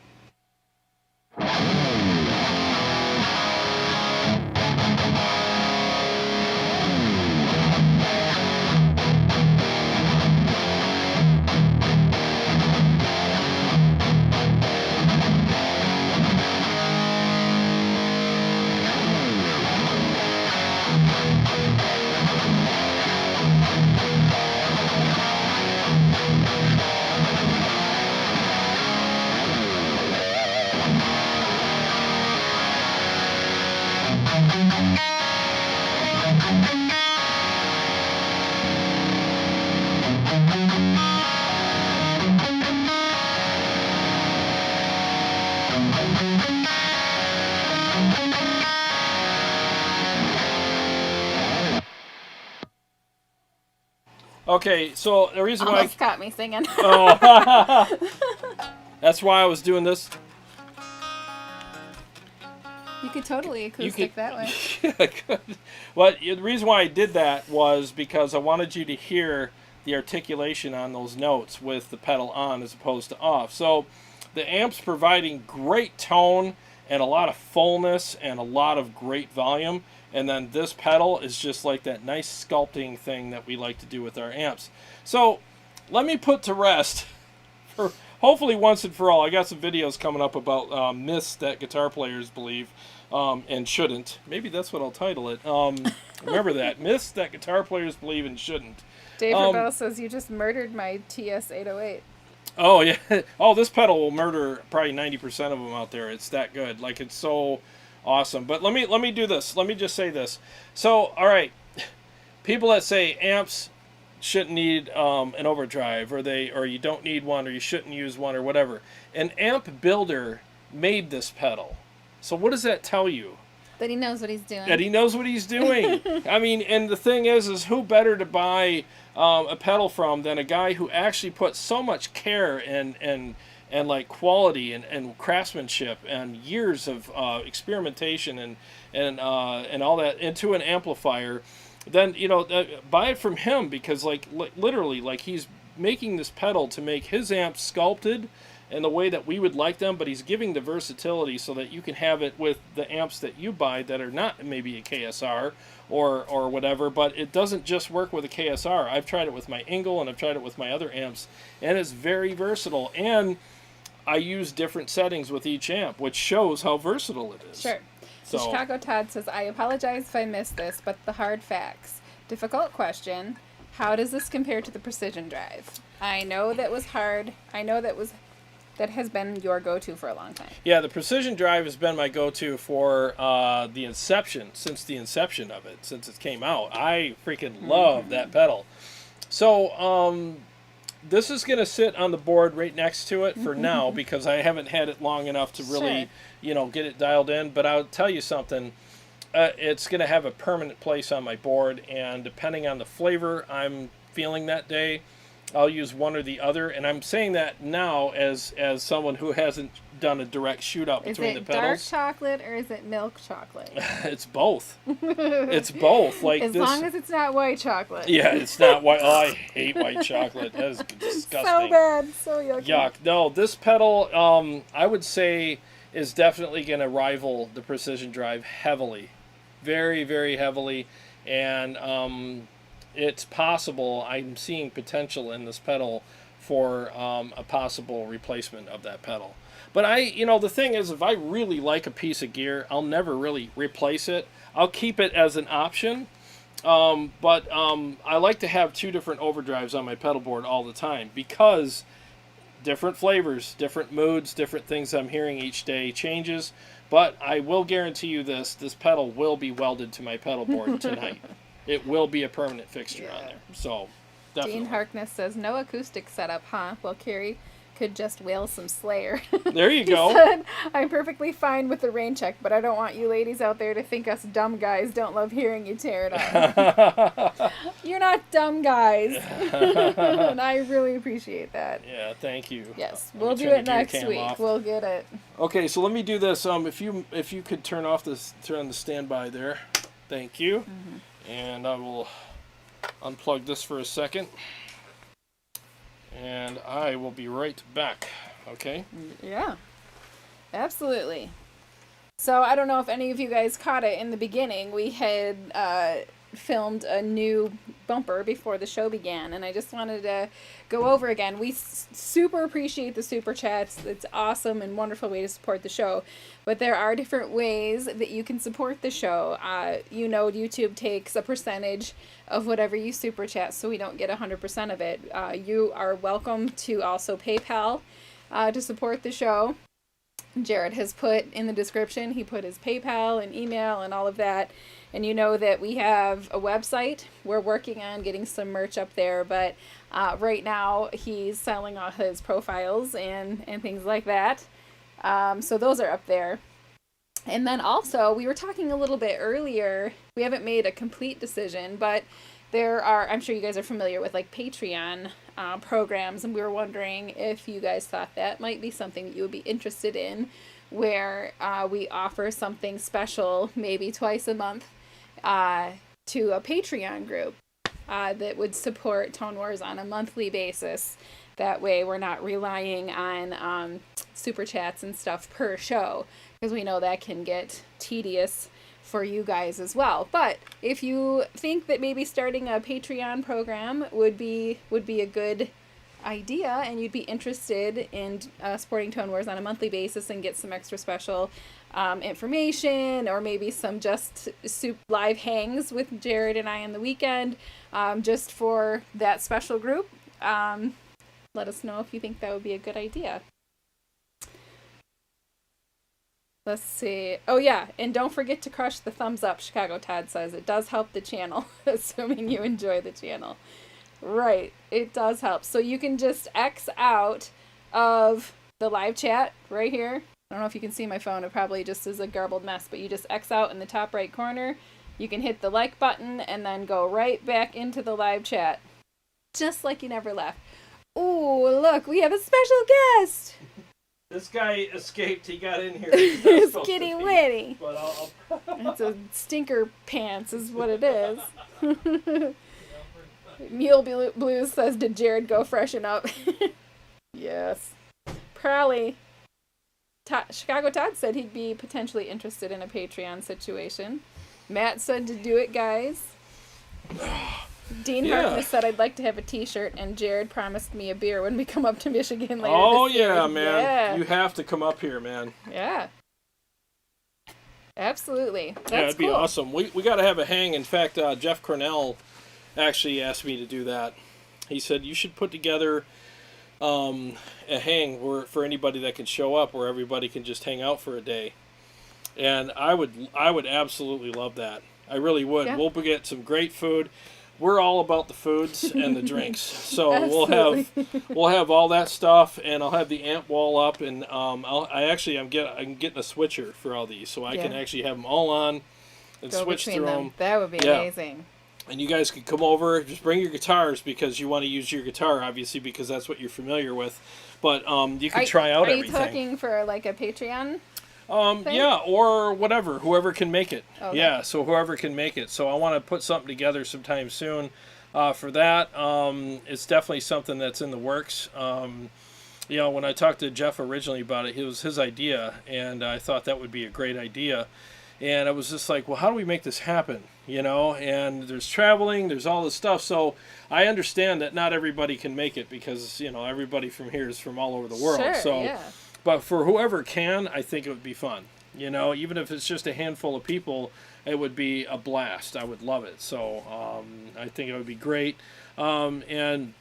Okay, so the reason why Almost got me singing. that's why I was doing this. You could totally acoustic that way. Yeah, I could. Well, the reason why I did that was because I wanted you to hear the articulation on those notes with the pedal on as opposed to off. So the amp's providing great tone and a lot of fullness and a lot of great volume. And then this pedal is just like that nice sculpting thing that we like to do with our amps. So let me put to rest, for hopefully once and for all, I got some videos coming up about myths that guitar players believe and shouldn't. Maybe that's what I'll title it. Remember that. Myths that guitar players believe and shouldn't. Dave Rebell says, you just murdered my TS-808. Oh, yeah. Oh, this pedal will murder probably 90% of them out there. It's that good. Like, it's so awesome. But let me do this. Let me just say this. So, all right, people that say amps shouldn't need an overdrive, or you don't need one, or you shouldn't use one, or whatever. An amp builder made this pedal. So what does that tell you? That he knows what he's doing. That he knows what he's doing. I mean, and the thing is who better to buy a pedal from than a guy who actually put so much care and like quality and craftsmanship and years of experimentation and all that into an amplifier. Then buy it from him, because like literally, like, he's making this pedal to make his amps sculpted in the way that we would like them, but he's giving the versatility so that you can have it with the amps that you buy that are not maybe a KSR or whatever, but it doesn't just work with a KSR. I've tried it with my Engel and I've tried it with my other amps, and it's very versatile, and I use different settings with each amp, which shows how versatile it is. Sure. So Chicago Todd says, I apologize if I missed this, but the hard facts. Difficult question. How does this compare to the Precision Drive? I know that was hard. I know that has been your go-to for a long time. Yeah, the Precision Drive has been my go-to for since the inception of it, since it came out. I freaking love that pedal. So this is going to sit on the board right next to it for now, because I haven't had it long enough to really, get it dialed in. But I'll tell you something. It's going to have a permanent place on my board, and depending on the flavor I'm feeling that day, I'll use one or the other. And I'm saying that now as someone who hasn't done a direct shootout between the pedals. Is it dark chocolate or is it milk chocolate? It's both. It's both. Like as long as it's not white chocolate. Yeah, it's not white. Oh, I hate white chocolate. That is disgusting. So bad. So yucky. Yuck. No, this pedal, I would say, is definitely going to rival the Precision Drive heavily. Very, very heavily. And it's possible, I'm seeing potential in this pedal for a possible replacement of that pedal. But the thing is, if I really like a piece of gear, I'll never really replace it. I'll keep it as an option. But I like to have 2 different overdrives on my pedal board all the time, because different flavors, different moods, different things I'm hearing each day changes. But I will guarantee you this pedal will be welded to my pedal board tonight. It will be a permanent fixture on there. So, definitely. Dean Harkness says, no acoustic setup, huh? Well, Carrie could just wail some Slayer. There you go. He said, I'm perfectly fine with the rain check, but I don't want you ladies out there to think us dumb guys don't love hearing you tear it up. You're not dumb guys. And I really appreciate that. Yeah, thank you. Yes, we'll do it next week. Off. We'll get it. Okay, so let me do this. If you could turn the standby there. Thank you. Mm-hmm. And I will unplug this for a second. And I will be right back, okay? Yeah, absolutely. So I don't know if any of you guys caught it in the beginning. We had filmed a new bumper before the show began, and I just wanted to go over again. We super appreciate the super chats. It's awesome and wonderful way to support the show. But there are different ways that you can support the show. YouTube takes a percentage of whatever you super chat, so we don't get 100% of it. You are welcome to also PayPal to support the show. Jarrod has put in the description, he put his PayPal and email and all of that. And you know that we have a website. We're working on getting some merch up there, but right now he's selling all his profiles and things like that. So those are up there. And then also, we were talking a little bit earlier, we haven't made a complete decision, but there are, I'm sure you guys are familiar with like Patreon programs, and we were wondering if you guys thought that might be something that you would be interested in, where we offer something special maybe twice a month to a Patreon group that would support Tone Wars on a monthly basis. That way we're not relying on super chats and stuff per show, because we know that can get tedious for you guys as well. But if you think that maybe starting a Patreon program would be a good idea, and you'd be interested in supporting Tone Wars on a monthly basis and get some extra special information, or maybe some just live hangs with Jarrod and I on the weekend, just for that special group, let us know if you think that would be a good idea. Let's see. Oh yeah, and don't forget to crush the thumbs up, Chicago Todd says. It does help the channel, assuming you enjoy the channel. Right, it does help. So you can just X out of the live chat right here. I don't know if you can see my phone. It probably just is a garbled mess, but you just X out in the top right corner. You can hit the like button and then go right back into the live chat, just like you never left. Ooh, look, we have a special guest. This guy escaped. He got in here. It's Kitty Witty. But It's a stinker pants is what it is. Mule Blues says, did Jarrod go freshen up? Yes. Probably. Chicago Todd said he'd be potentially interested in a Patreon situation. Matt said to do it, guys. Dean Harkness said, I'd like to have a t-shirt, and Jarrod promised me a beer when we come up to Michigan later this year. Yeah, man. Yeah. You have to come up here, man. Yeah. Absolutely. That's it'd be cool. awesome. We got to have a hang. In fact, Jeff Cornell actually asked me to do that. He said, you should put together a hang for anybody that can show up, where everybody can just hang out for a day. And I would absolutely love that. I really would. Yeah. We'll get some great food. We're all about the foods and the drinks, so we'll have all that stuff, and I'll have the amp wall up, and I'm getting a switcher for all these, so I can actually have them all on and go switch through them. That would be amazing. And you guys could come over, just bring your guitars because you want to use your guitar, obviously, because that's what you're familiar with. But you can try out everything. Are you talking for like a Patreon thing? Yeah, or whatever, whoever can make it. Okay. Yeah, so whoever can make it. So I want to put something together sometime soon for that. It's definitely something that's in the works. You know, when I talked to Jeff originally about it, it was his idea, and I thought that would be a great idea. And I was just like, well, how do we make this happen? You know, and there's traveling, there's all this stuff. So I understand that not everybody can make it because, you know, everybody from here is from all over the world. Sure, so, yeah. But for whoever can, I think it would be fun. You know, even if it's just a handful of people, it would be a blast. I would love it. So I think it would be great. And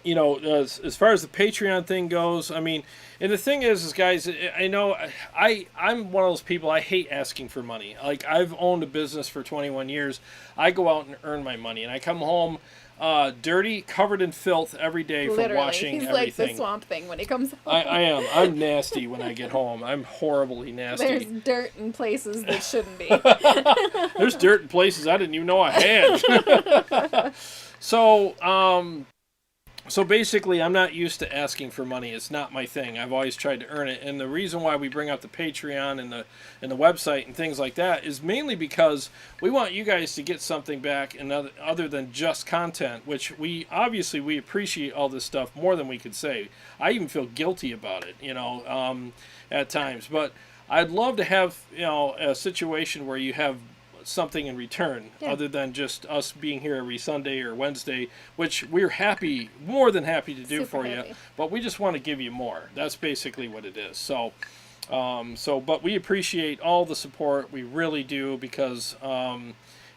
you know, as far as the Patreon thing goes, I mean, and the thing is guys, I know I'm one of those people, I hate asking for money. Like, I've owned a business for 21 years. I go out and earn my money, and I come home dirty, covered in filth every day from washing He's everything. Like the Swamp Thing when he comes home. I am. I'm nasty when I get home. I'm horribly nasty. There's dirt in places that shouldn't be. There's dirt in places I didn't even know I had. So basically, I'm not used to asking for money. It's not my thing. I've always tried to earn it. And the reason why we bring up the Patreon and the website and things like that is mainly because we want you guys to get something back and other than just content, which we appreciate all this stuff more than we could say. I even feel guilty about it, you know, at times. But I'd love to have, you know, a situation where you have something in return other than just us being here every Sunday or Wednesday, which we're more than happy to do for you, but we just want to give you more. That's basically what it is. So but we appreciate all the support. We really do, because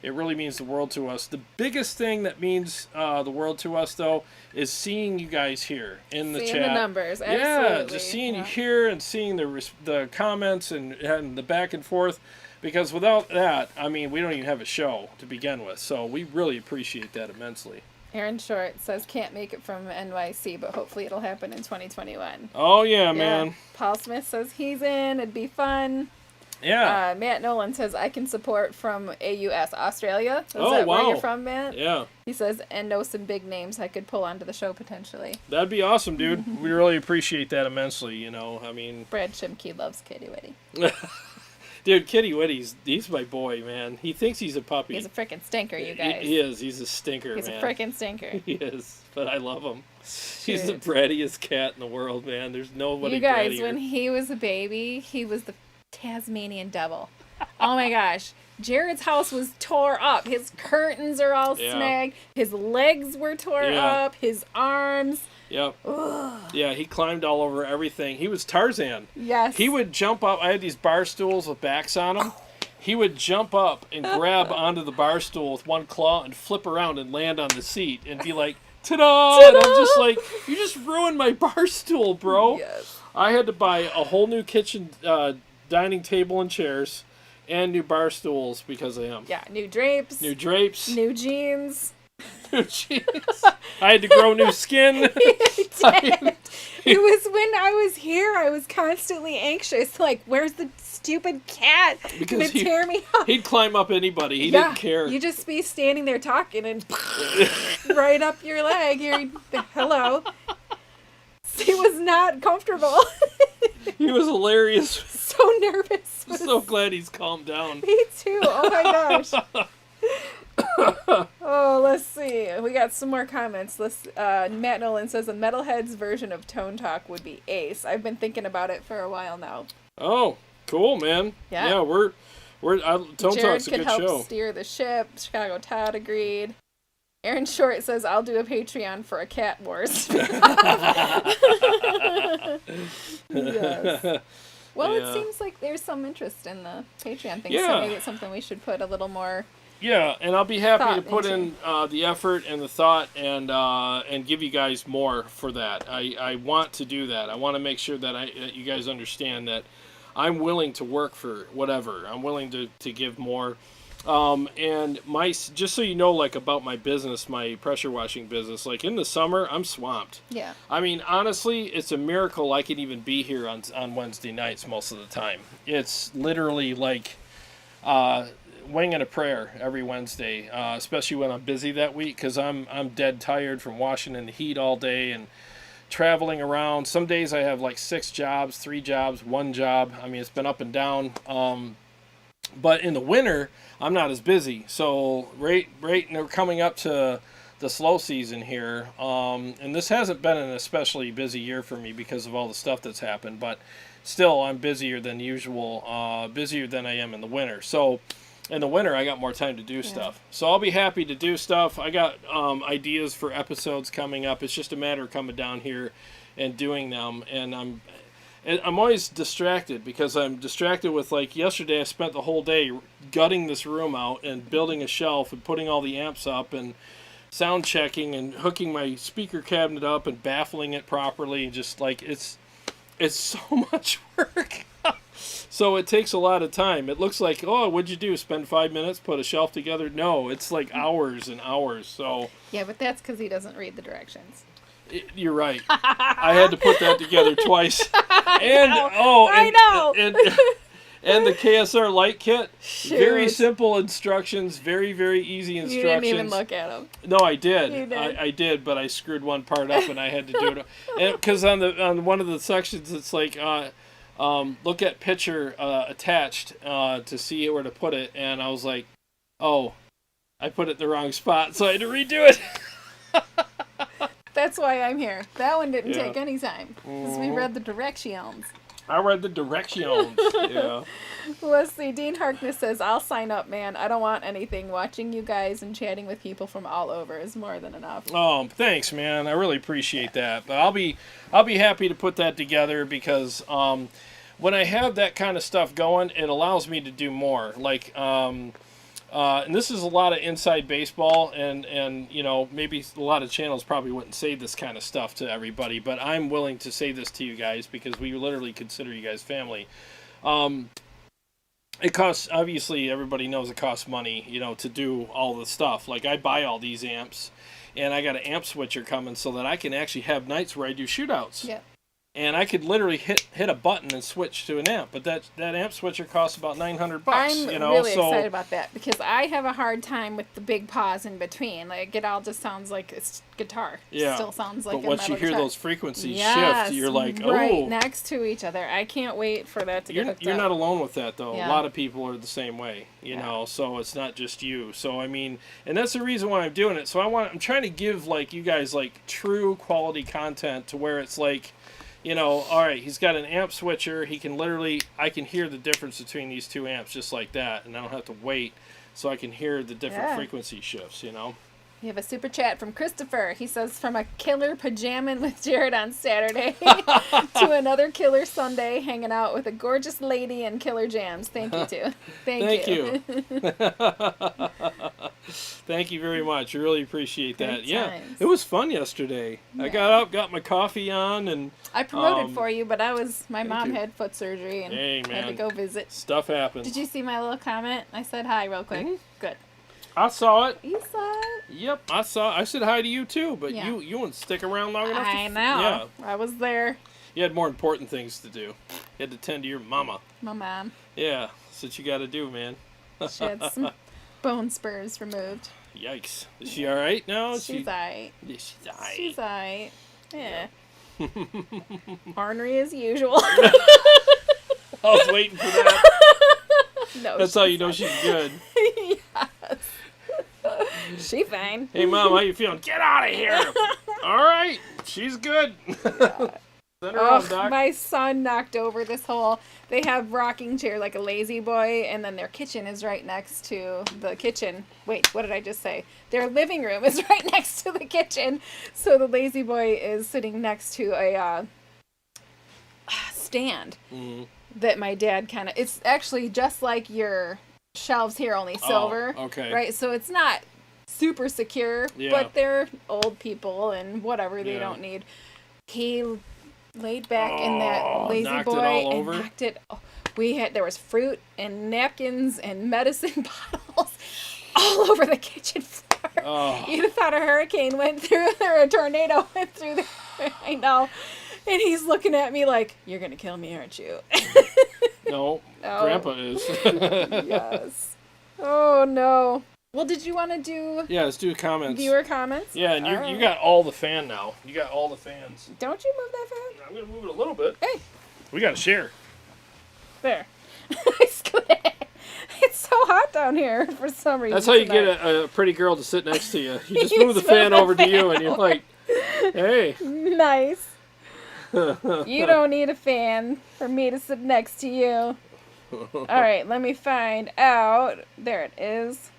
it really means the world to us. The biggest thing that means the world to us, though, is seeing you guys here in the chat. Seeing the numbers, absolutely. Yeah, just seeing you here and seeing the comments and the back and forth. Because without that, I mean, we don't even have a show to begin with. So we really appreciate that immensely. Aaron Short says can't make it from NYC, but hopefully it'll happen in 2021. Oh, yeah, man. Paul Smith says he's in. It'd be fun. Yeah. Matt Nolan says I can support from AUS, Australia. Is oh, that wow. where you're from, Matt? Yeah. He says, and know some big names I could pull onto the show potentially. That'd be awesome, dude. We really appreciate that immensely, you know. I mean... Brad Shimke loves Kitty Witty. Dude, Kitty Witty's, he's my boy, man. He thinks he's a puppy. He's a freaking stinker, you guys. He is. He's a stinker, He's man. a freaking stinker. He is, but I love him. He's the brattiest cat in the world, man. There's nobody You guys, brattier. when he was a baby, he was the Tasmanian devil. Oh my gosh. Jarrod's house was tore up. His curtains are all snagged. His legs were tore up. His arms. Yep. Ugh. Yeah, he climbed all over everything. He was Tarzan. Yes. He would jump up. I had these bar stools with backs on them. He would jump up and grab onto the bar stool with one claw and flip around and land on the seat and be like, ta-da! And I'm just like, you just ruined my bar stool, bro. Yes. I had to buy a whole new kitchen dining table and chairs and new bar stools because of him. Yeah, new drapes. New drapes. New jeans. New jeans. I had to grow new skin. It was when I was here, I was constantly anxious. Like, where's the stupid cat going to tear me up? He'd climb up anybody. He didn't care. You just be standing there talking and right up your leg. Hello. He was not comfortable. He was hilarious. So nervous. I'm so glad he's calmed down. Me too. Oh my gosh. Oh, let's see. We got some more comments. Matt Nolan says a Metalhead's version of Tone Talk would be ace. I've been thinking about it for a while now. Oh, cool, man. Yeah, we're Tone Talk's a good show. Jared could help steer the ship. Chicago Todd agreed. Aaron Short says I'll do a Patreon for a Cat Wars. Yes. Well, it seems like there's some interest in the Patreon thing, so maybe it's something we should put a little more. Yeah, and I'll be happy to put in the effort and the thought and give you guys more for that. I want to do that. I want to make sure that you guys understand that I'm willing to work for whatever. I'm willing to give more. And just so you know, like about my business, my pressure washing business, like in the summer, I'm swamped. Yeah. I mean, honestly, it's a miracle I can even be here on Wednesday nights most of the time. It's literally like, winging a prayer every Wednesday, especially when I'm busy that week, because I'm dead tired from washing in the heat all day and traveling around. Some days I have like 6 jobs, 3 jobs, 1 job. I mean, it's been up and down. But in the winter, I'm not as busy. So right, and we're coming up to the slow season here. And this hasn't been an especially busy year for me because of all the stuff that's happened. But still, I'm busier than usual, busier than I am in the winter. So in the winter, I got more time to do stuff. So I'll be happy to do stuff. I got ideas for episodes coming up. It's just a matter of coming down here and doing them. And I'm always distracted because I'm distracted with, like, yesterday I spent the whole day gutting this room out and building a shelf and putting all the amps up and sound checking and hooking my speaker cabinet up and baffling it properly. And just like, it's so much work. So it takes a lot of time. It looks like, oh, what'd you do? Spend 5 minutes, put a shelf together? No, it's like hours and hours. So yeah, but that's because he doesn't read the directions. You're right. I had to put that together twice. And I know. And the KSR light kit. Shoot. Very simple instructions. Very, very easy instructions. You didn't even look at them. No, I did. You did. I did, but I screwed one part up and I had to do it. And because on one of the sections, it's like look at picture attached to see where to put it, and I was like, oh, I put it in the wrong spot, so I had to redo it. That's why I'm here. That one didn't take any time because we read the directions. I read the directions. Yeah. Let's see. Dean Harkness says, I'll sign up, man. I don't want anything. Watching you guys and chatting with people from all over is more than enough. Oh, thanks, man. I really appreciate that. But I'll be happy to put that together because when I have that kind of stuff going, it allows me to do more. Like, and this is a lot of inside baseball, and you know, maybe a lot of channels probably wouldn't say this kind of stuff to everybody, but I'm willing to say this to you guys because we literally consider you guys family. It costs, obviously, everybody knows it costs money, you know, to do all the stuff. Like, I buy all these amps, and I got an amp switcher coming so that I can actually have nights where I do shootouts. Yeah. And I could literally hit a button and switch to an amp, but that amp switcher costs about $900. I'm you know, really excited about that because I have a hard time with the big pause in between. Like, it all just sounds like it's guitar. Yeah. It still sounds like but a once you metal hear guitar. those frequencies Yes, shift, you're like, oh. right next to each other. I can't wait for that to get hooked You're up. not alone with that, though. Yeah. A lot of people are the same way, you know, so it's not just you. So, I mean, and that's the reason why I'm doing it. So I'm trying to give, like, you guys, like, true quality content to where it's like, you know, all right, he's got an amp switcher. He can literally, I can hear the difference between these two amps just like that, and I don't have to wait, so I can hear the different frequency shifts, you know. We have a super chat from Christopher. He says, from a killer pajamming with Jarrod on Saturday to another killer Sunday hanging out with a gorgeous lady and killer jams. Thank you, too. Thank you. Thank you very much. I really appreciate that. Great Yeah, times. it was fun yesterday. Yeah. I got up, got my coffee on, and I promoted for you, but my mom you. had foot surgery and Hey, had to man. go visit. Stuff happens. Did you see my little comment? I said hi real quick. Mhm. Good. I saw it. You saw it? Yep, I saw. I said hi to you too, but Yeah. you wouldn't stick around long enough. I know. Yeah, I was there. you had more important things to do. You had to tend to your mama. My mom. Yeah, that's what you got to do, man. She had some bone spurs removed. Yikes! Is she all right now? She's alright. Yeah, she's all right. She's alright. Yeah. Ornery as usual. I was waiting for that. No. That's how you know she's good. Yes. She fine. Hey, Mom, how you feeling? Get out of here! All right, she's good. Send her home, Doc. My son knocked over this whole. They have rocking chair like a lazy boy, and then their kitchen is right next to the kitchen. Wait, what did I just say? Their living room is right next to the kitchen. So the lazy boy is sitting next to a stand that my dad kind of. It's actually just like your shelves here, only silver. Oh, okay. Right, so it's not super secure, Yeah. but they're old people and whatever they Yeah. don't need. He laid back in that lazy knocked it boy all and over? knocked it. There was fruit and napkins and medicine bottles all over the kitchen floor. Oh. You'd have thought a hurricane went through or a tornado went through there. I know. And he's looking at me like, "You're gonna kill me, aren't you?" No, No. Grandpa is. Yes. Oh, no. Well, did you want to do... Yeah, let's do comments. Viewer comments? Yeah, and you got all the fan now. You got all the fans. Don't you move that fan? I'm going to move it a little bit. Hey. We got to share. There. It's so hot down here for some reason. That's how you get a pretty girl to sit next to you. You just move the fan over to you, and you're like, hey. Nice. You don't need a fan for me to sit next to you. All right, let me find out. There it is.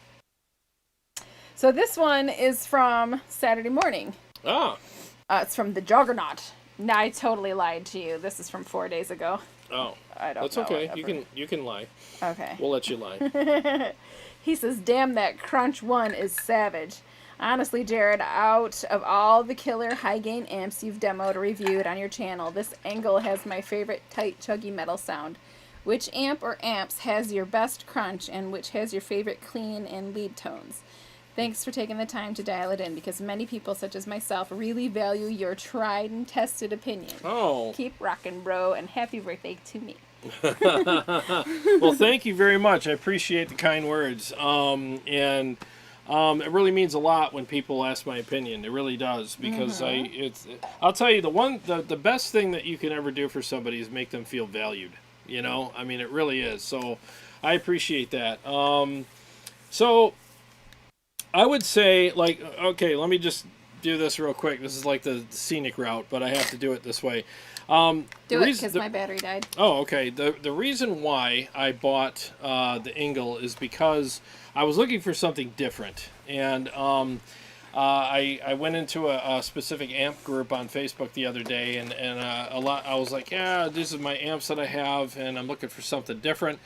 So this one is from Saturday morning. Oh. It's from the Juggernaut. No, I totally lied to you. This is from 4 days ago. Oh. I don't know. That's okay. Whatever. You can lie. Okay. We'll let you lie. He says, damn, that crunch one is savage. Honestly, Jarrod, out of all the killer high-gain amps you've demoed or reviewed on your channel, this Angle has my favorite tight, chuggy metal sound. Which amp or amps has your best crunch, and which has your favorite clean and lead tones? Thanks for taking the time to dial it in, because many people, such as myself, really value your tried and tested opinion. Oh. Keep rockin', bro, and happy birthday to me. Well, thank you very much. I appreciate the kind words. It really means a lot when people ask my opinion. It really does, because I'll tell you, the best thing that you can ever do for somebody is make them feel valued. You know, I mean, it really is. So I appreciate that. So I would say, like, okay, let me just do this real quick. This is like the scenic route, but I have to do it this way. Do it because my battery died. Oh, okay. The reason why I bought the Engel is because I was looking for something different, and I went into a specific amp group on Facebook the other day, and I was like, yeah, this is my amps that I have, and I'm looking for something different.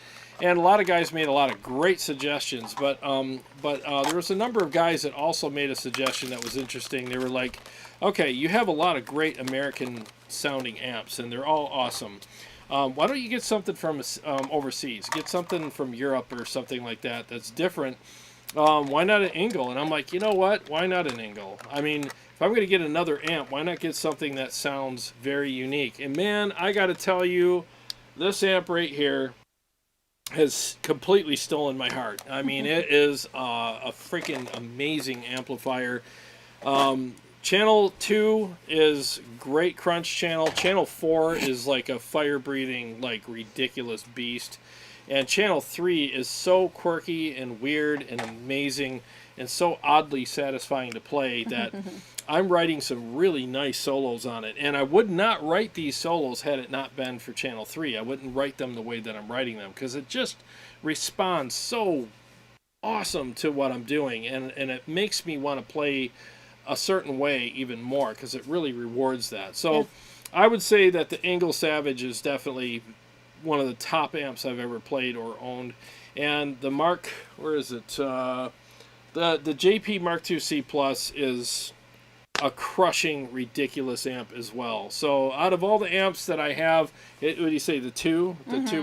And a lot of guys made a lot of great suggestions, but there was a number of guys that also made a suggestion that was interesting. They were like, okay, you have a lot of great American sounding amps, and they're all awesome. Why don't you get something from overseas? Get something from Europe or something like that that's different. Why not an Engel? And I'm like, you know what? Why not an Engel? I mean, if I'm going to get another amp, why not get something that sounds very unique? And man, I got to tell you, this amp right here has completely stolen my heart. I mean, it is a freaking amazing amplifier. Channel 2 is great crunch channel. Channel 4 is like a fire-breathing, like, ridiculous beast. And Channel 3 is so quirky and weird and amazing and so oddly satisfying to play that I'm writing some really nice solos on it. And I would not write these solos had it not been for Channel 3. I wouldn't write them the way that I'm writing them, because it just responds so awesome to what I'm doing. And it makes me want to play a certain way even more, because it really rewards that. So yeah. I would say that the Engel Savage is definitely one of the top amps I've ever played or owned. And the where is it? The JP Mark II C Plus is a crushing, ridiculous amp as well. So out of all the amps that I have, what do you say, the two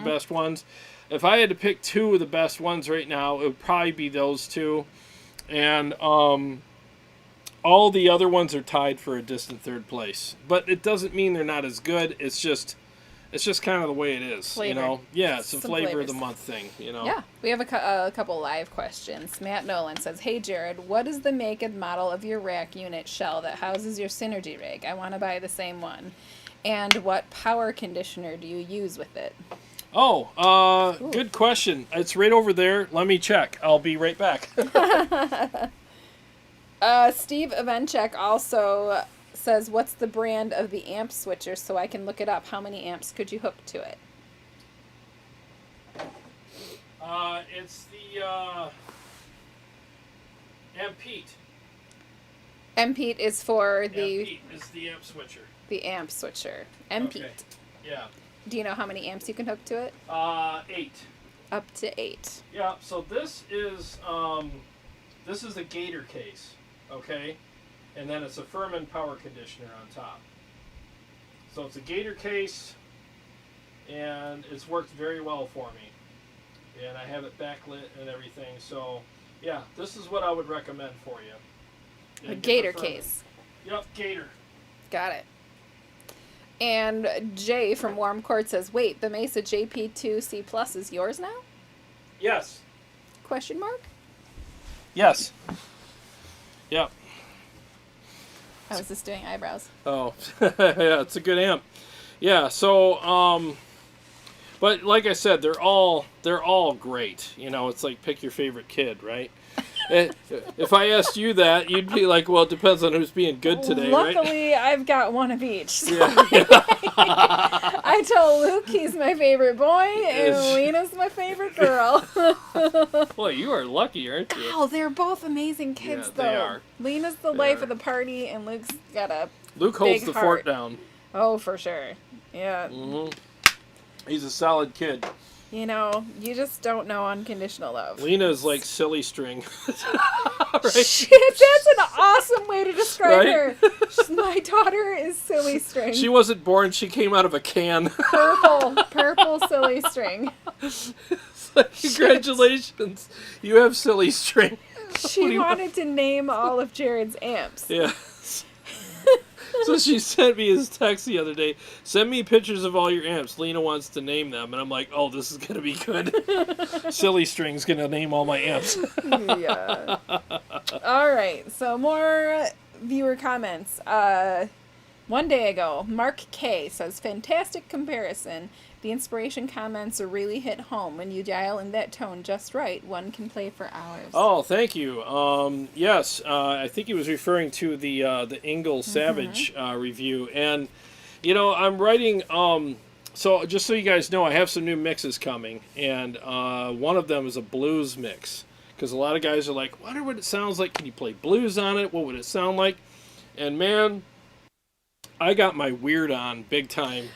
best ones? If I had to pick two of the best ones right now, it would probably be those two. And all the other ones are tied for a distant third place. But it doesn't mean they're not as good. It's just kind of the way it is, flavor. You know? Yeah, it's a flavor flavors. of the month thing, you know? Yeah. We have a couple live questions. Matt Nolan says, hey, Jarrod, what is the make and model of your rack unit shell that houses your Synergy rig? I want to buy the same one. And what power conditioner do you use with it? Oh, good question. It's right over there. Let me check. I'll be right back. Steve Evenchek also says, what's the brand of the amp switcher so I can look it up? How many amps could you hook to it? It's the Ampete. Ampete is for the... Ampete is the amp switcher. The amp switcher. Ampete. Okay. Yeah. Do you know how many amps you can hook to it? 8. Up to 8. Yeah, so this is the Gator case, okay? And then it's a Furman power conditioner on top. So it's a Gator case, and it's worked very well for me. And I have it backlit and everything. So, yeah, this is what I would recommend for you. A Gator case. Yep, Gator. Got it. And Jay from Warm Court says, wait, the Mesa JP2C Plus is yours now? Yes. Question mark? Yes. Yep. I was just doing eyebrows. Oh, yeah, it's a good amp. Yeah, so, but like I said, they're all great. You know, it's like pick your favorite kid, right? If I asked you that, you'd be like, well, it depends on who's being good today, right? Luckily, I've got one of each. So Yeah. I told Luke he's my favorite boy, and Lena's my favorite girl. Boy, you are lucky, aren't you? Oh, they're both amazing kids, Yeah, though. they are. Lena's the They life are. of the party, and Luke's got a Luke holds big the heart. fort down. Oh, for sure. Yeah. Hmm. He's a solid kid. You know, you just don't know unconditional love. Lena's like silly string. Right? Shit, that's an awesome way to describe Right? her. My daughter is silly string. She wasn't born, she came out of a can. Purple silly string. Congratulations, you have silly string. She wanted to name all of Jarrod's amps. Yeah. So she sent me his text the other day. Send me pictures of all your amps. Lena wants to name them. And I'm like, oh, this is going to be good. Silly String's going to name all my amps. Yeah. All right. So more viewer comments. One day ago, Mark K says, fantastic comparison. The inspiration comments really hit home. When you dial in that tone just right, one can play for hours. Oh, thank you. Yes, I think he was referring to the Ingle Savage review. And, you know, I'm writing... so just so you guys know, I have some new mixes coming. And one of them is a blues mix. Because a lot of guys are like, wonder what it sounds like. Can you play blues on it? What would it sound like? And, man... I got my weird on big time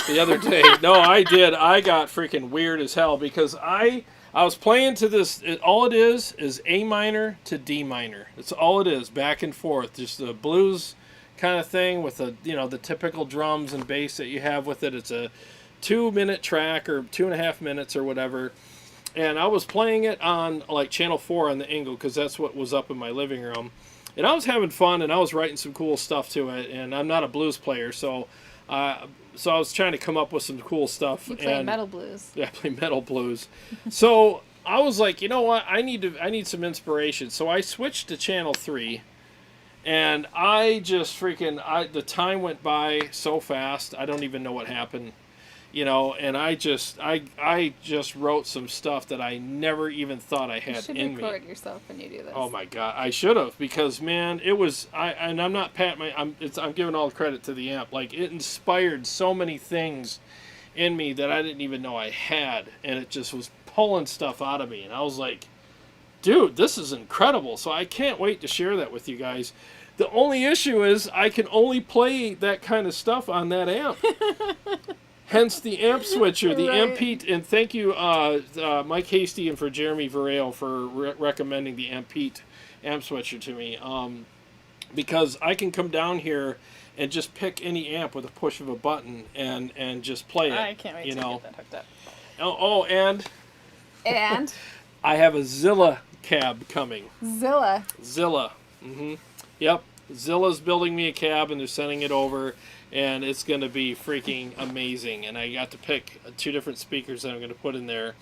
the other day. No, I did. I got freaking weird as hell because I was playing to this. All it is A minor to D minor. That's all it is, back and forth. Just a blues kind of thing with the the typical drums and bass that you have with it. It's a 2-minute track or 2.5 minutes or whatever. And I was playing it on like channel 4 on the Ingle because that's what was up in my living room. And I was having fun, and I was writing some cool stuff to it. And I'm not a blues player, so I was trying to come up with some cool stuff. You play metal blues. Yeah, I play metal blues. So I was like, you know what? I need some inspiration. So I switched to channel 3, and I just the time went by so fast. I don't even know what happened. And I just wrote some stuff that I never even thought I had in me. You should record yourself when you do this. Oh my God, I should have, because man, it was and I'm not patting I'm giving all the credit to the amp. Like, it inspired so many things in me that I didn't even know I had, and it just was pulling stuff out of me, and I was like, dude, this is incredible. So I can't wait to share that with you guys. The only issue is I can only play that kind of stuff on that amp. Hence the amp switcher, the Right. amp Pete, and thank you, Mike Hasty, and for Jeremy Vareo for recommending the amp Pete amp switcher to me, because I can come down here and just pick any amp with a push of a button and just play it. I can't wait to get that hooked up. And And I have a Zilla cab coming. Zilla. Yep, Zilla's building me a cab, and they're sending it over. And it's going to be freaking amazing. And I got to pick 2 different speakers that I'm going to put in there.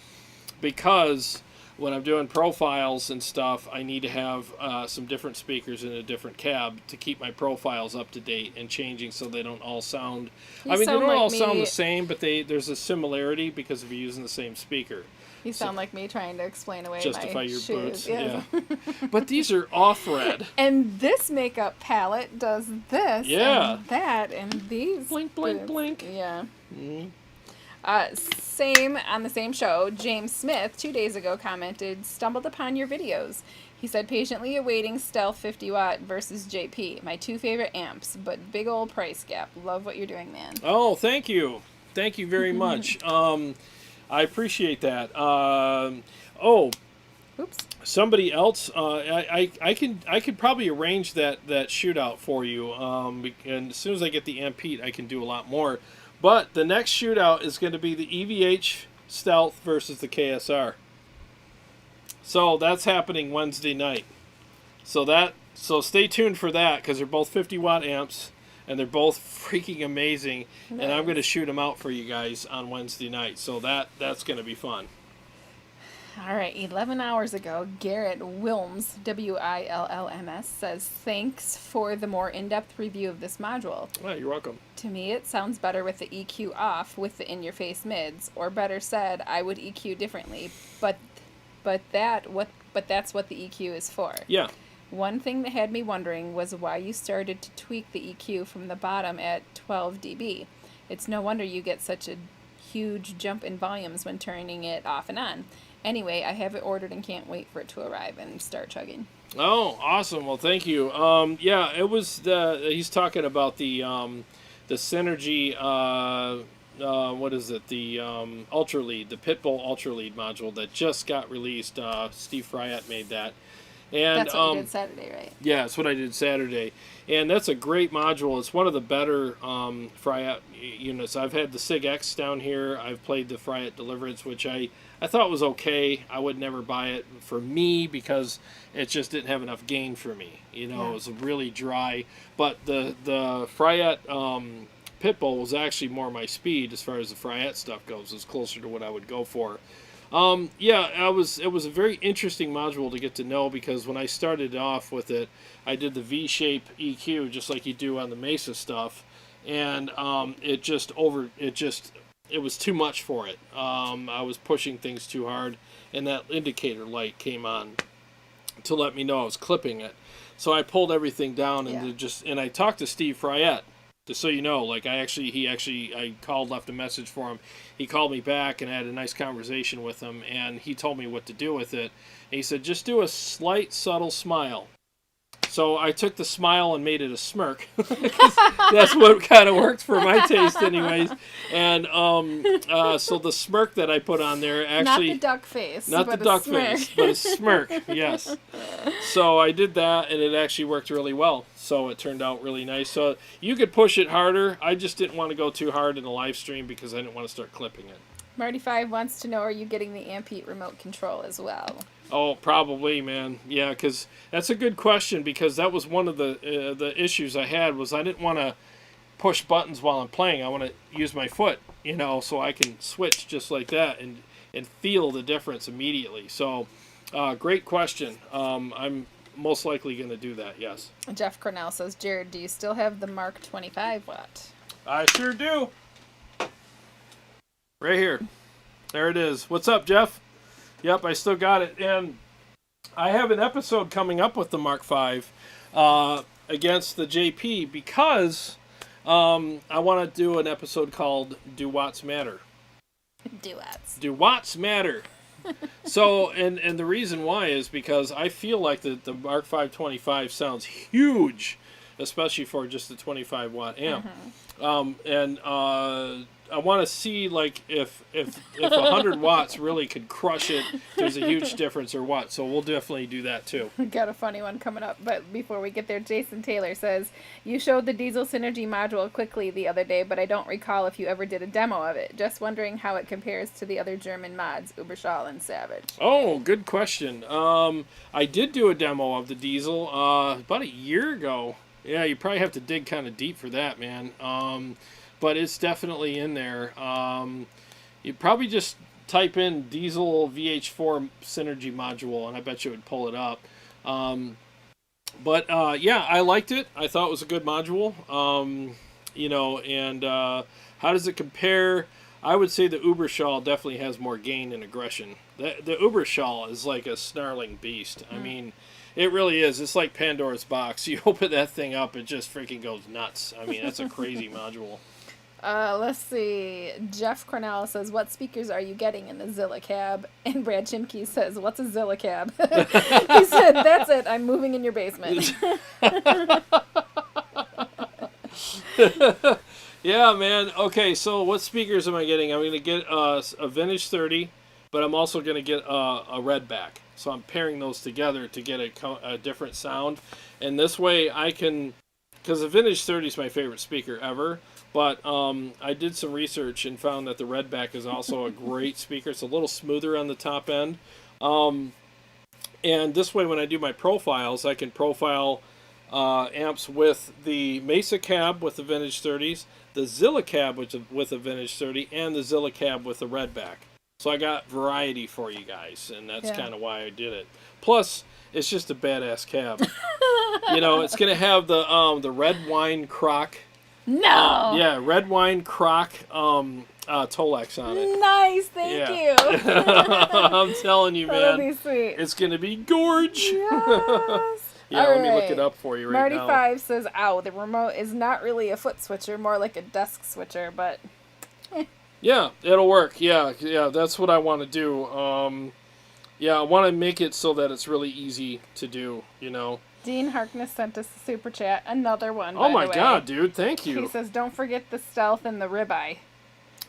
Because when I'm doing profiles and stuff, I need to have some different speakers in a different cab to keep my profiles up to date and changing so they don't all sound... they don't all sound the same, but there's a similarity because of using the same speaker. You sound like me trying to explain away Justify my your shoes. boots. Yeah. But these are off-red. And this makeup palette does this Yeah. and that and these. Blink, blink, blink. Yeah. Mm-hmm. Same on the same show, James Smith 2 days ago commented, stumbled upon your videos. He said, patiently awaiting Stealth 50 watt versus JP. My 2 favorite amps, but big old price gap. Love what you're doing, man. Oh, thank you. Thank you very much. I appreciate that. Oops. Somebody else. I could probably arrange that shootout for you. And as soon as I get the amp Pete, I can do a lot more. But the next shootout is going to be the EVH Stealth versus the KSR. So that's happening Wednesday night. So stay tuned for that, because they're both 50 watt amps. And they're both freaking amazing. Nice. And I'm going to shoot them out for you guys on Wednesday night. So that's going to be fun. All right, 11 hours ago, Garrett Wilms, Willms, says, thanks for the more in-depth review of this module. Oh, you're welcome. To me, it sounds better with the EQ off with the in-your-face mids, or better said, I would EQ differently, but that's what the EQ is for. Yeah. One thing that had me wondering was why you started to tweak the EQ from the bottom at 12 dB. It's no wonder you get such a huge jump in volumes when turning it off and on. Anyway, I have it ordered and can't wait for it to arrive and start chugging. Oh, awesome. Well, thank you. Yeah, it was he's talking about the Synergy, what is it? The Ultra Lead, the Pitbull Ultra Lead module that just got released. Steve Fryette made that. And that's what you did Saturday, right? Yeah, that's what I did Saturday. And that's a great module. It's one of the better Fryette units. I've had the Sig X down here. I've played the Fryette Deliverance, which I thought was okay. I would never buy it for me because it just didn't have enough gain for me. It was really dry. But the Fryette Pitbull was actually more my speed as far as the Fryette stuff goes. It's closer to what I would go for. Yeah, it was a very interesting module to get to know because when I started off with it, I did the V-shape EQ just like you do on the Mesa stuff, and it was too much for it. I was pushing things too hard, and that indicator light came on to let me know I was clipping it. So I pulled everything down and I talked to Steve Fryette. Just so you know, like I called, left a message for him. He called me back and I had a nice conversation with him, and he told me what to do with it. And he said, just do a slight, subtle smile. So I took the smile and made it a smirk. That's what kind of works for my taste anyways. And so the smirk that I put on there actually... Not the duck face. Not the duck face, but a smirk, yes. So I did that, and it actually worked really well. So it turned out really nice. So you could push it harder. I just didn't want to go too hard in the live stream because I didn't want to start clipping it. Marty5 wants to know, are you getting the Ampete remote control as well? Oh, probably, man. Yeah, because that's a good question because that was one of the issues I had was I didn't want to push buttons while I'm playing. I want to use my foot, so I can switch just like that and feel the difference immediately. So, great question. I'm most likely going to do that, yes. Jeff Cornell says, Jarrod, do you still have the Mark 25 watt? I sure do. Right here. There it is. What's up, Jeff? Yep, I still got it. And I have an episode coming up with the Mark V against the JP because I want to do an episode called Do Watts Matter? Do Watts Matter? So, and the reason why is because I feel like the Mark V 25 sounds huge, especially for just a 25 watt amp. And I want to see like if 100 watts really could crush it. There's a huge difference or what. So we'll definitely do that too. Got a funny one coming up, but before we get there, Jason Taylor says, you showed the Diesel Synergy module quickly the other day, but I don't recall if you ever did a demo of it. Just wondering how it compares to the other German mods, Uberschall and Savage. Oh, good question. I did do a demo of the Diesel about a year ago. Yeah, you probably have to dig kind of deep for that, man. But it's definitely in there. You probably just type in Diesel VH4 Synergy module, and I bet you it would pull it up. But yeah, I liked it. I thought it was a good module. And how does it compare? I would say the Uberschall definitely has more gain and aggression. The Uberschall is like a snarling beast. I mean, it really is. It's like Pandora's box. You open that thing up, it just freaking goes nuts. I mean, that's a crazy module. Let's see. Jeff Cornell says, what speakers are you getting in the Zilla cab? And Brad Chimke says, what's a Zilla cab? He said, that's it. I'm moving in your basement. Yeah, man. Okay, so what speakers am I getting? I'm going to get a Vintage 30, but I'm also going to get a Redback. So I'm pairing those together to get a different sound. And this way I can, because the Vintage 30 is my favorite speaker ever, but I did some research and found that the Redback is also a great speaker. It's a little smoother on the top end. And this way when I do my profiles, I can profile amps with the Mesa cab with the Vintage 30s, the Zilla cab with a Vintage 30, and the Zilla cab with the Redback. So I got variety for you guys, and that's kind of why I did it. Plus, it's just a badass cab. You know, it's gonna have the red wine croc. No. Yeah, red wine croc Tolex on it. Nice, thank you. I'm telling you, man. That'll be sweet. It's gonna be gorge. Yes. Yeah, let me look it up for you right now. Marty5 says, "Ow, the remote is not really a foot switcher, more like a desk switcher, but." Yeah, it'll work. Yeah, that's what I want to do. Yeah, I want to make it so that it's really easy to do, you know. Dean Harkness sent us a super chat, another one. Oh my god, dude, thank you. He says, "Don't forget the stealth and the ribeye."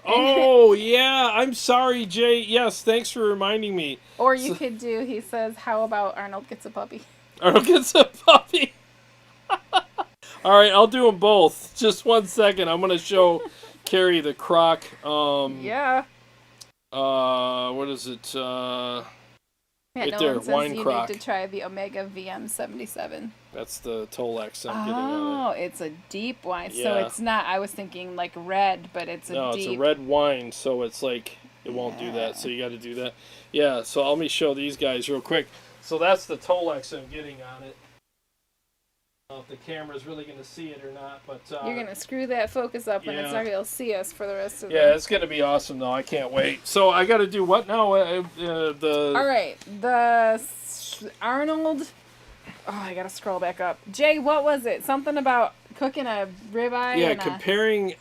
Oh, yeah, I'm sorry, Jay. Yes, thanks for reminding me. Or you could do, he says, "How about Arnold gets a puppy?" Arnold gets a puppy. All right, I'll do them both. Just 1 second. I'm going to show Carrie the croc. Yeah. What is it? Matt right Nolan there, says wine you croc. need to try the Omega VM77. That's the Tolex I'm getting on it. Oh, it's a deep wine. So Yeah. it's not, I was thinking like red, but it's a No, deep. it's a red wine, so it's like, it won't do that, so you got to do that. Yeah, so let me show these guys real quick. So that's the Tolex I'm getting on it. I don't know if the camera's really going to see it or not, but... You're going to screw that focus up and it's yeah. not going to see us for the rest of the... Yeah, it's going to be awesome, though. I can't wait. So I got to do what now? All right, Arnold... Oh, I got to scroll back up. Jay, what was it? Something about cooking a ribeye? Yeah, and comparing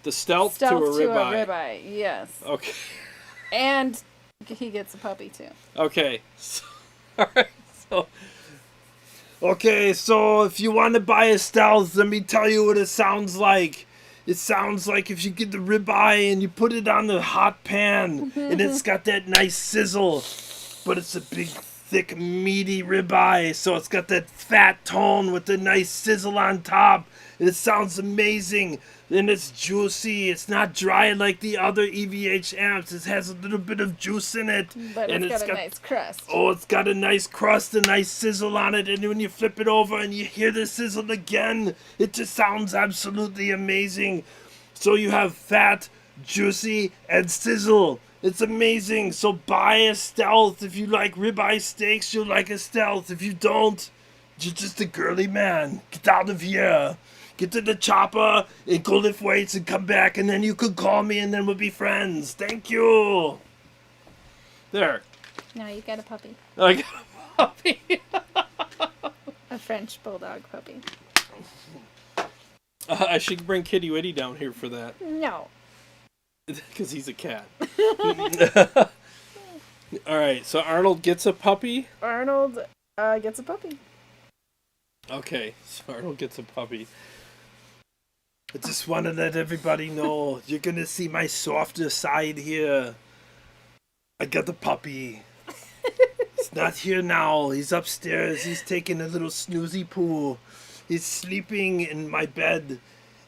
the stealth to a ribeye. Yes. Okay. And he gets a puppy, too. Okay. So, all right, so... Okay, so if you want to buy a stealth, let me tell you what it sounds like. It sounds like if you get the ribeye and you put it on the hot pan, and it's got that nice sizzle, but it's a big, thick, meaty ribeye, so it's got that fat tone with the nice sizzle on top. It sounds amazing, and it's juicy. It's not dry like the other EVH amps. It has a little bit of juice in it. But and it's got a nice crust. Oh, it's got a nice crust, a nice sizzle on it, and when you flip it over and you hear the sizzle again, it just sounds absolutely amazing. So you have fat, juicy, and sizzle. It's amazing. So buy a stealth. If you like ribeye steaks, you'll like a stealth. If you don't, you're just a girly man. Get out of here. Get to the chopper and go lift weights and come back, and then you could call me and then we'll be friends. Thank you. There. Now you got a puppy. I got a puppy. A French bulldog puppy. I should bring Kitty Witty down here for that. No. Because he's a cat. All right, so Arnold gets a puppy. Arnold gets a puppy. Okay, so Arnold gets a puppy. I just want to let everybody know you're going to see my softer side here. I got the puppy. He's not here now. He's upstairs. He's taking a little snoozy poo. He's sleeping in my bed.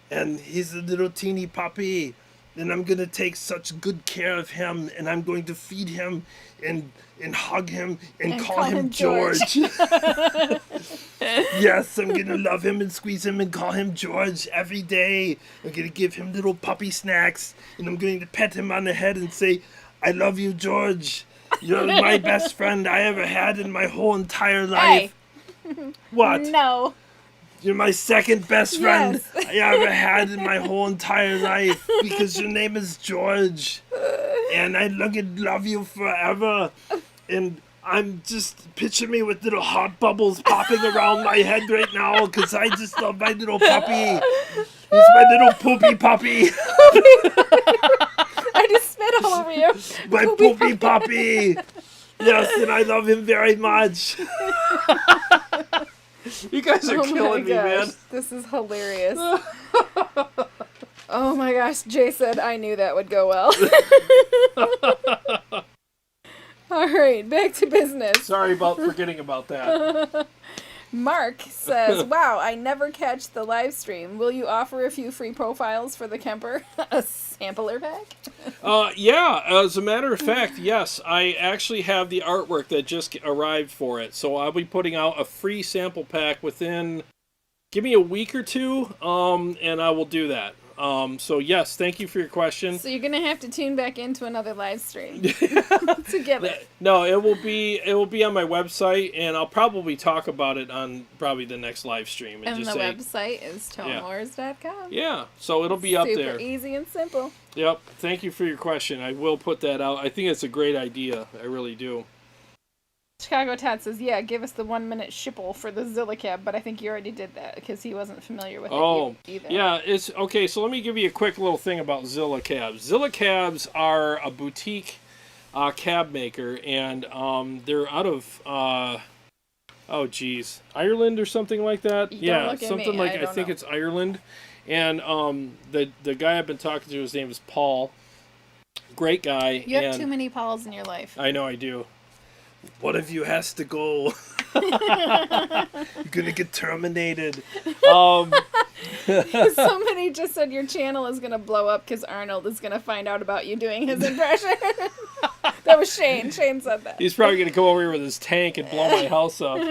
And he's a little teeny puppy. And I'm going to take such good care of him. And I'm going to feed him and hug him and call him George. Yes, I'm going to love him and squeeze him and call him George every day. I'm going to give him little puppy snacks. And I'm going to pet him on the head and say, I love you, George. You're my best friend I ever had in my whole entire life. Hey. What? No. You're my second best friend Yes. I ever had in my whole entire life because your name is George. And I love you forever. And I'm just, picture me with little hot bubbles popping around my head right now because I just love my little puppy. He's my little poopy puppy. I just spit all over you. My poopy puppy. Yes, and I love him very much. You guys are killing me, man. This is hilarious. Oh my gosh, Jay said I knew that would go well. All right, back to business. Sorry about forgetting about that. Mark says, wow, I never catch the live stream. Will you offer a few free profiles for the Kemper? A sampler pack? Yeah, as a matter of fact, yes. I actually have the artwork that just arrived for it. So I'll be putting out a free sample pack within, give me a week or two, and I will do that. So yes, thank you for your question. So you're gonna have to tune back into another live stream to get it. No, it will be on my website, and I'll probably talk about it on probably the next live stream. And the website is tonewars.com. Yeah, so it'll be up there. Super easy and simple. Yep. Thank you for your question. I will put that out. I think it's a great idea. I really do. Chicago Todd says, yeah, give us the 1 minute shipple for the Zilla cab, but I think you already did that because he wasn't familiar with it either. Yeah, it's okay. So let me give you a quick little thing about Zilla cabs. Zilla cabs are a boutique cab maker, and they're out of Ireland or something like that. Yeah, something like I think it's Ireland. And the guy I've been talking to, his name is Paul. Great guy. You have too many Pauls in your life. I know I do. One of you has to go. You're gonna get terminated. Somebody just said your channel is gonna blow up because Arnold is gonna find out about you doing his impression. That was Shane. Shane said that. He's probably gonna come over here with his tank and blow my house up.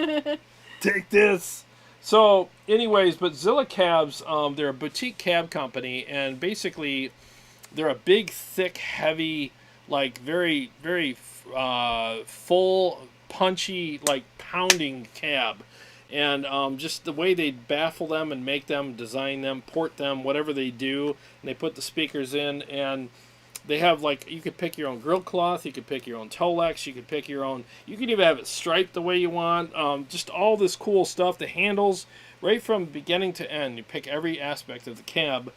Take this. So, anyways, but Zilla Cabs, they're a boutique cab company, and basically, they're a big, thick, heavy, like very, very full, punchy, like pounding cab. And just the way they baffle them and make them, design them, port them, whatever they do, and they put the speakers in, and they have, like, you could pick your own grill cloth, you could pick your own Tolex, you could pick your own, you could even have it striped the way you want, just all this cool stuff, the handles, right from beginning to end, you pick every aspect of the cab,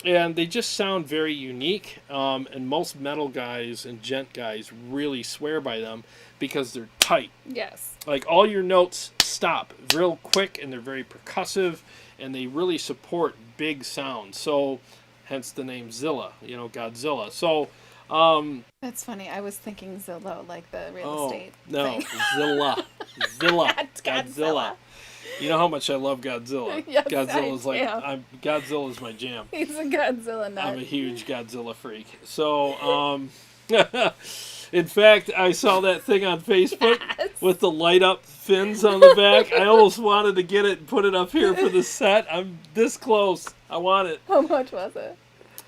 and they just sound very unique, and most metal guys and gent guys really swear by them because they're tight. Yes. Like, all your notes stop real quick, and they're very percussive, and they really support big sounds, so hence the name Zilla, Godzilla. So, that's funny. I was thinking Zillow, like the real estate no, thing. Zilla. Godzilla. You know how much I love Godzilla. Yes, Godzilla's Godzilla's my jam. He's a Godzilla nut. I'm a huge Godzilla freak. So, in fact, I saw that thing on Facebook with the light up fins on the back. I almost wanted to get it and put it up here for the set. I'm this close. I want it. How much was it?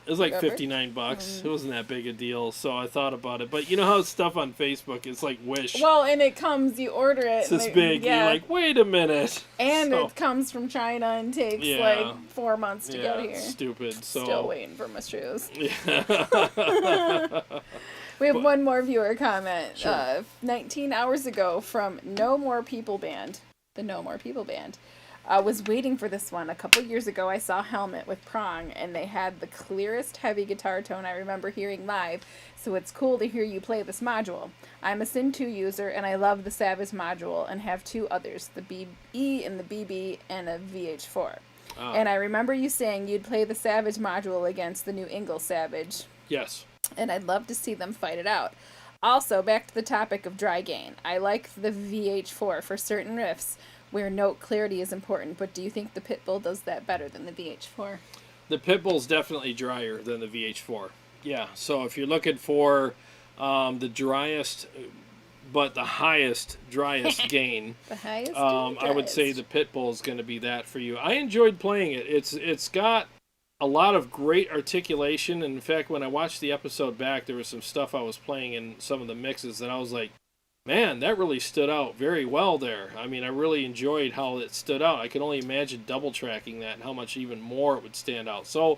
It was like $59. It wasn't that big a deal, so I thought about it. But you know how stuff on Facebook is like Wish. Well, and it comes, you order it. It's this big. Yeah. You're like, wait a minute. And it comes from China and takes like 4 months to get here. Stupid. So still waiting for my shoes. Yeah. We have one more viewer comment. Sure. 19 hours ago from No More People Band. The No More People Band. I was waiting for this one. A couple years ago, I saw Helmet with Prong, and they had the clearest heavy guitar tone I remember hearing live, so it's cool to hear you play this module. I'm a Syn 2 user, and I love the Savage module, and have two others, the BE and the BB, and a VH4. Oh. And I remember you saying you'd play the Savage module against the new Ingle Savage. Yes. And I'd love to see them fight it out. Also, back to the topic of dry gain. I like the VH4 for certain riffs, where note clarity is important, but do you think the Pitbull does that better than the VH4? The Pitbull's definitely drier than the VH4. Yeah, so if you're looking for the driest, but the driest gain, the highest I would say the Pitbull is going to be that for you. I enjoyed playing it. It's got a lot of great articulation, and in fact, when I watched the episode back, there was some stuff I was playing in some of the mixes that I was like, man, that really stood out very well there. I mean, I really enjoyed how it stood out. I can only imagine double tracking that and how much even more it would stand out. So,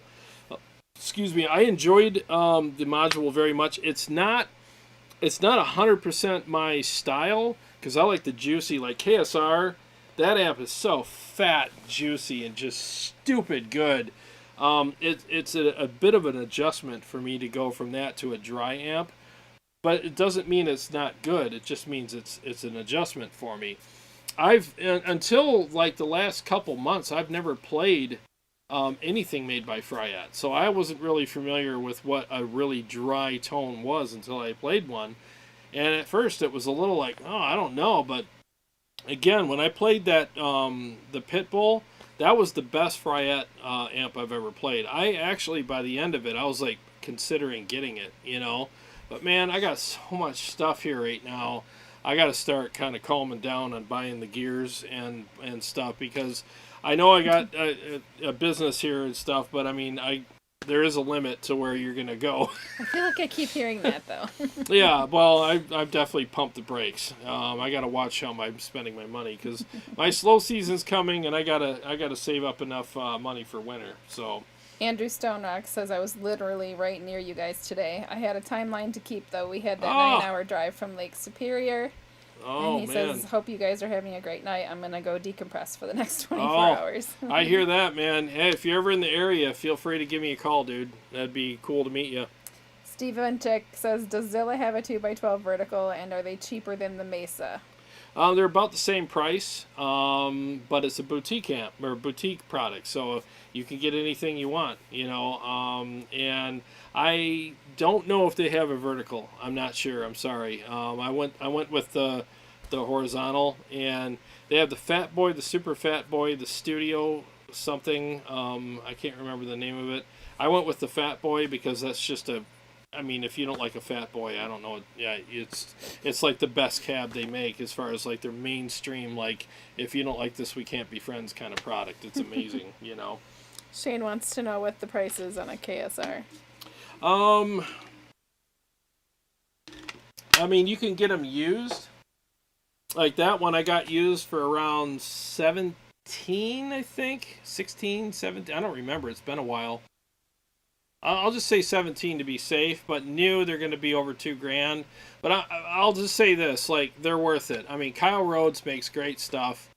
excuse me, I enjoyed the module very much. It's not 100% my style, because I like the juicy, like KSR. That amp is so fat, juicy, and just stupid good. It's a bit of an adjustment for me to go from that to a dry amp. But it doesn't mean it's not good. It just means it's an adjustment for me. Until like the last couple months, I've never played anything made by Fryette. So I wasn't really familiar with what a really dry tone was until I played one. And at first it was a little like, oh, I don't know. But again, when I played that, the Pitbull, that was the best Fryette amp I've ever played. I actually, by the end of it, I was like considering getting it, But man, I got so much stuff here right now. I got to start kind of calming down on buying the gears and stuff, because I know I got a business here and stuff, but I mean, there is a limit to where you're gonna go. I feel like I keep hearing that though. Yeah, well, I've definitely pumped the brakes. I gotta watch how I'm spending my money, because my slow season's coming, and I gotta save up enough money for winter. So. Andrew Stonerock says, I was literally right near you guys today. I had a timeline to keep though. We had that 9-hour drive from Lake Superior. Oh, and he man. says, hope you guys are having a great night. I'm going to go decompress for the next 24 hours. I hear that, man. Hey, if you're ever in the area, feel free to give me a call, dude. That'd be cool to meet you. Steve Ventic says, does Zilla have a 2x12 vertical, and are they cheaper than the Mesa? They're about the same price, but it's a boutique amp, or boutique product, so you can get anything you want, you know. And I don't know if they have a vertical. I'm not sure. I'm sorry. I went with the horizontal, and they have the Fat Boy, the Super Fat Boy, the Studio something. I can't remember the name of it. I went with the Fat Boy because that's just I mean, if you don't like a Fat Boy, I don't know. Yeah, it's like the best cab they make as far as like their mainstream. Like, if you don't like this, we can't be friends kind of product. It's amazing, you know. Shane wants to know what the price is on a KSR. I mean, you can get them used. Like that one, I got used for around 17, I think. 16, 17. I don't remember. It's been a while. I'll just say 17 to be safe, but new, they're going to be over $2,000. But I'll just say this, like, they're worth it. I mean, Kyle Rhodes makes great stuff.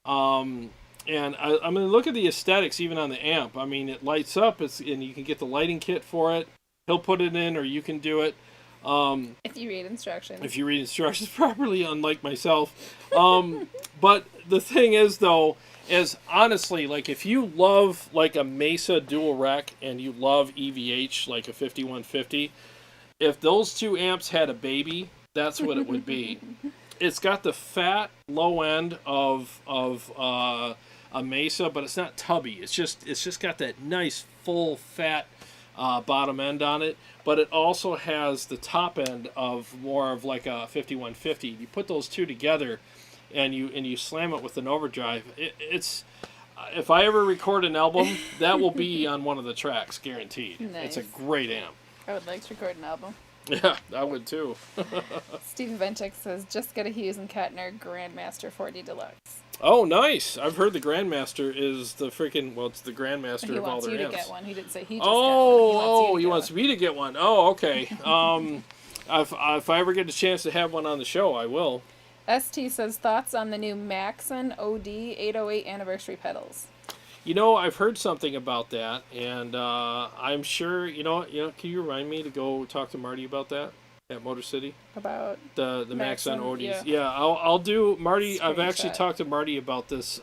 And I mean, look at the aesthetics even on the amp. I mean, it lights up, and you can get the lighting kit for it. He'll put it in, or you can do it. If you read instructions. If you read instructions properly, unlike myself. But the thing is, though, is honestly, like, if you love like a Mesa dual rec and you love EVH, like a 5150, if those two amps had a baby, that's what it would be. It's got the fat low end of a Mesa, but it's not tubby. It's just got that nice full fat bottom end on it, but it also has the top end of more of like a 5150. You put those two together, and you slam it with an overdrive. It's if I ever record an album, that will be on one of the tracks, guaranteed. Nice. It's a great amp. I would like to record an album. Yeah, I would too. Steven Ventic says, just get a Hughes and Kettner Grandmaster 40 Deluxe. Oh, nice. I've heard the Grandmaster is the freaking, well, it's the Grandmaster of all their amps. He wants you to get one. He didn't say he just got one. He wants me to get one. Oh, okay. If I ever get a chance to have one on the show, I will. ST says, thoughts on the new Maxon OD 808 anniversary pedals? You know, I've heard something about that, and I'm sure, you know, can you remind me to go talk to Marty about that at Motor City? About the Maxon ODs. Yeah, I'll do Marty. I've Screenshot. actually talked to Marty about this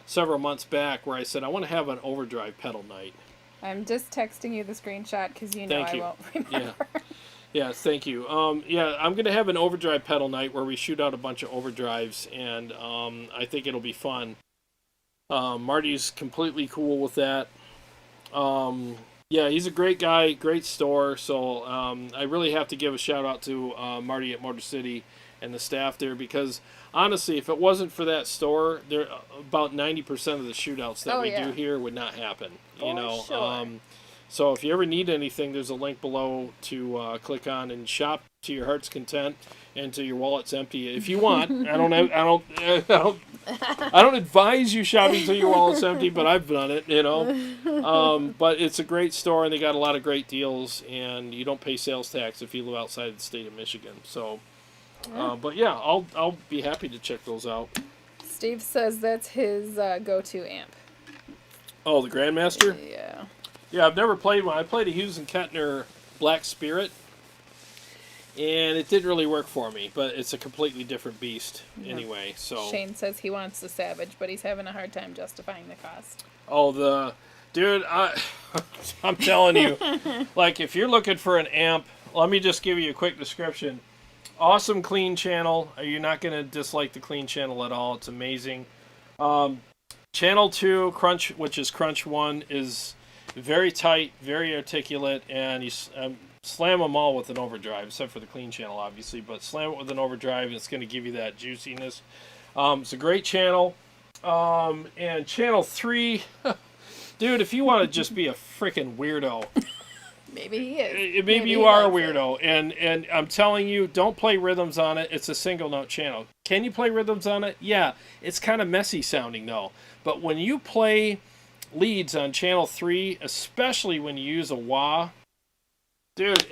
several months back, where I said I want to have an overdrive pedal night. I'm just texting you the screenshot because you know I won't remember. Yeah, thank you. I'm going to have an overdrive pedal night where we shoot out a bunch of overdrives, and I think it'll be fun. Marty's completely cool with that. Yeah, he's a great guy, great store, so I really have to give a shout out to Marty at Motor City and the staff there, because honestly, if it wasn't for that store, there about 90% of the shootouts that we do here would not happen. You know, sure. So if you ever need anything, there's a link below to click on and shop to your heart's content and till your wallet's empty. If you want, I don't advise you shopping till your wallet's empty, but I've done it, you know. But it's a great store, and they got a lot of great deals, and you don't pay sales tax if you live outside the state of Michigan. So, but yeah, I'll be happy to check those out. Steve says that's his go-to amp. Oh, the Grandmaster? Yeah. Yeah, I've never played one. I played a Hughes and Kettner Black Spirit, and it didn't really work for me, but it's a completely different beast anyway. So Shane says he wants the Savage, but he's having a hard time justifying the cost. Oh, dude, I'm telling you, like, if you're looking for an amp, let me just give you a quick description. Awesome clean channel. You're not going to dislike the clean channel at all. It's amazing. Channel 2, Crunch, which is Crunch 1, is very tight, very articulate, and slam them all with an overdrive, except for the clean channel, obviously. But slam it with an overdrive, and it's going to give you that juiciness. It's a great channel. And channel 3, dude, if you want to just be a freaking weirdo. Maybe he is. Maybe you are a weirdo. And I'm telling you, don't play rhythms on it. It's a single note channel. Can you play rhythms on it? Yeah. It's kind of messy sounding, though. But when you play leads on channel 3, especially when you use a wah, dude,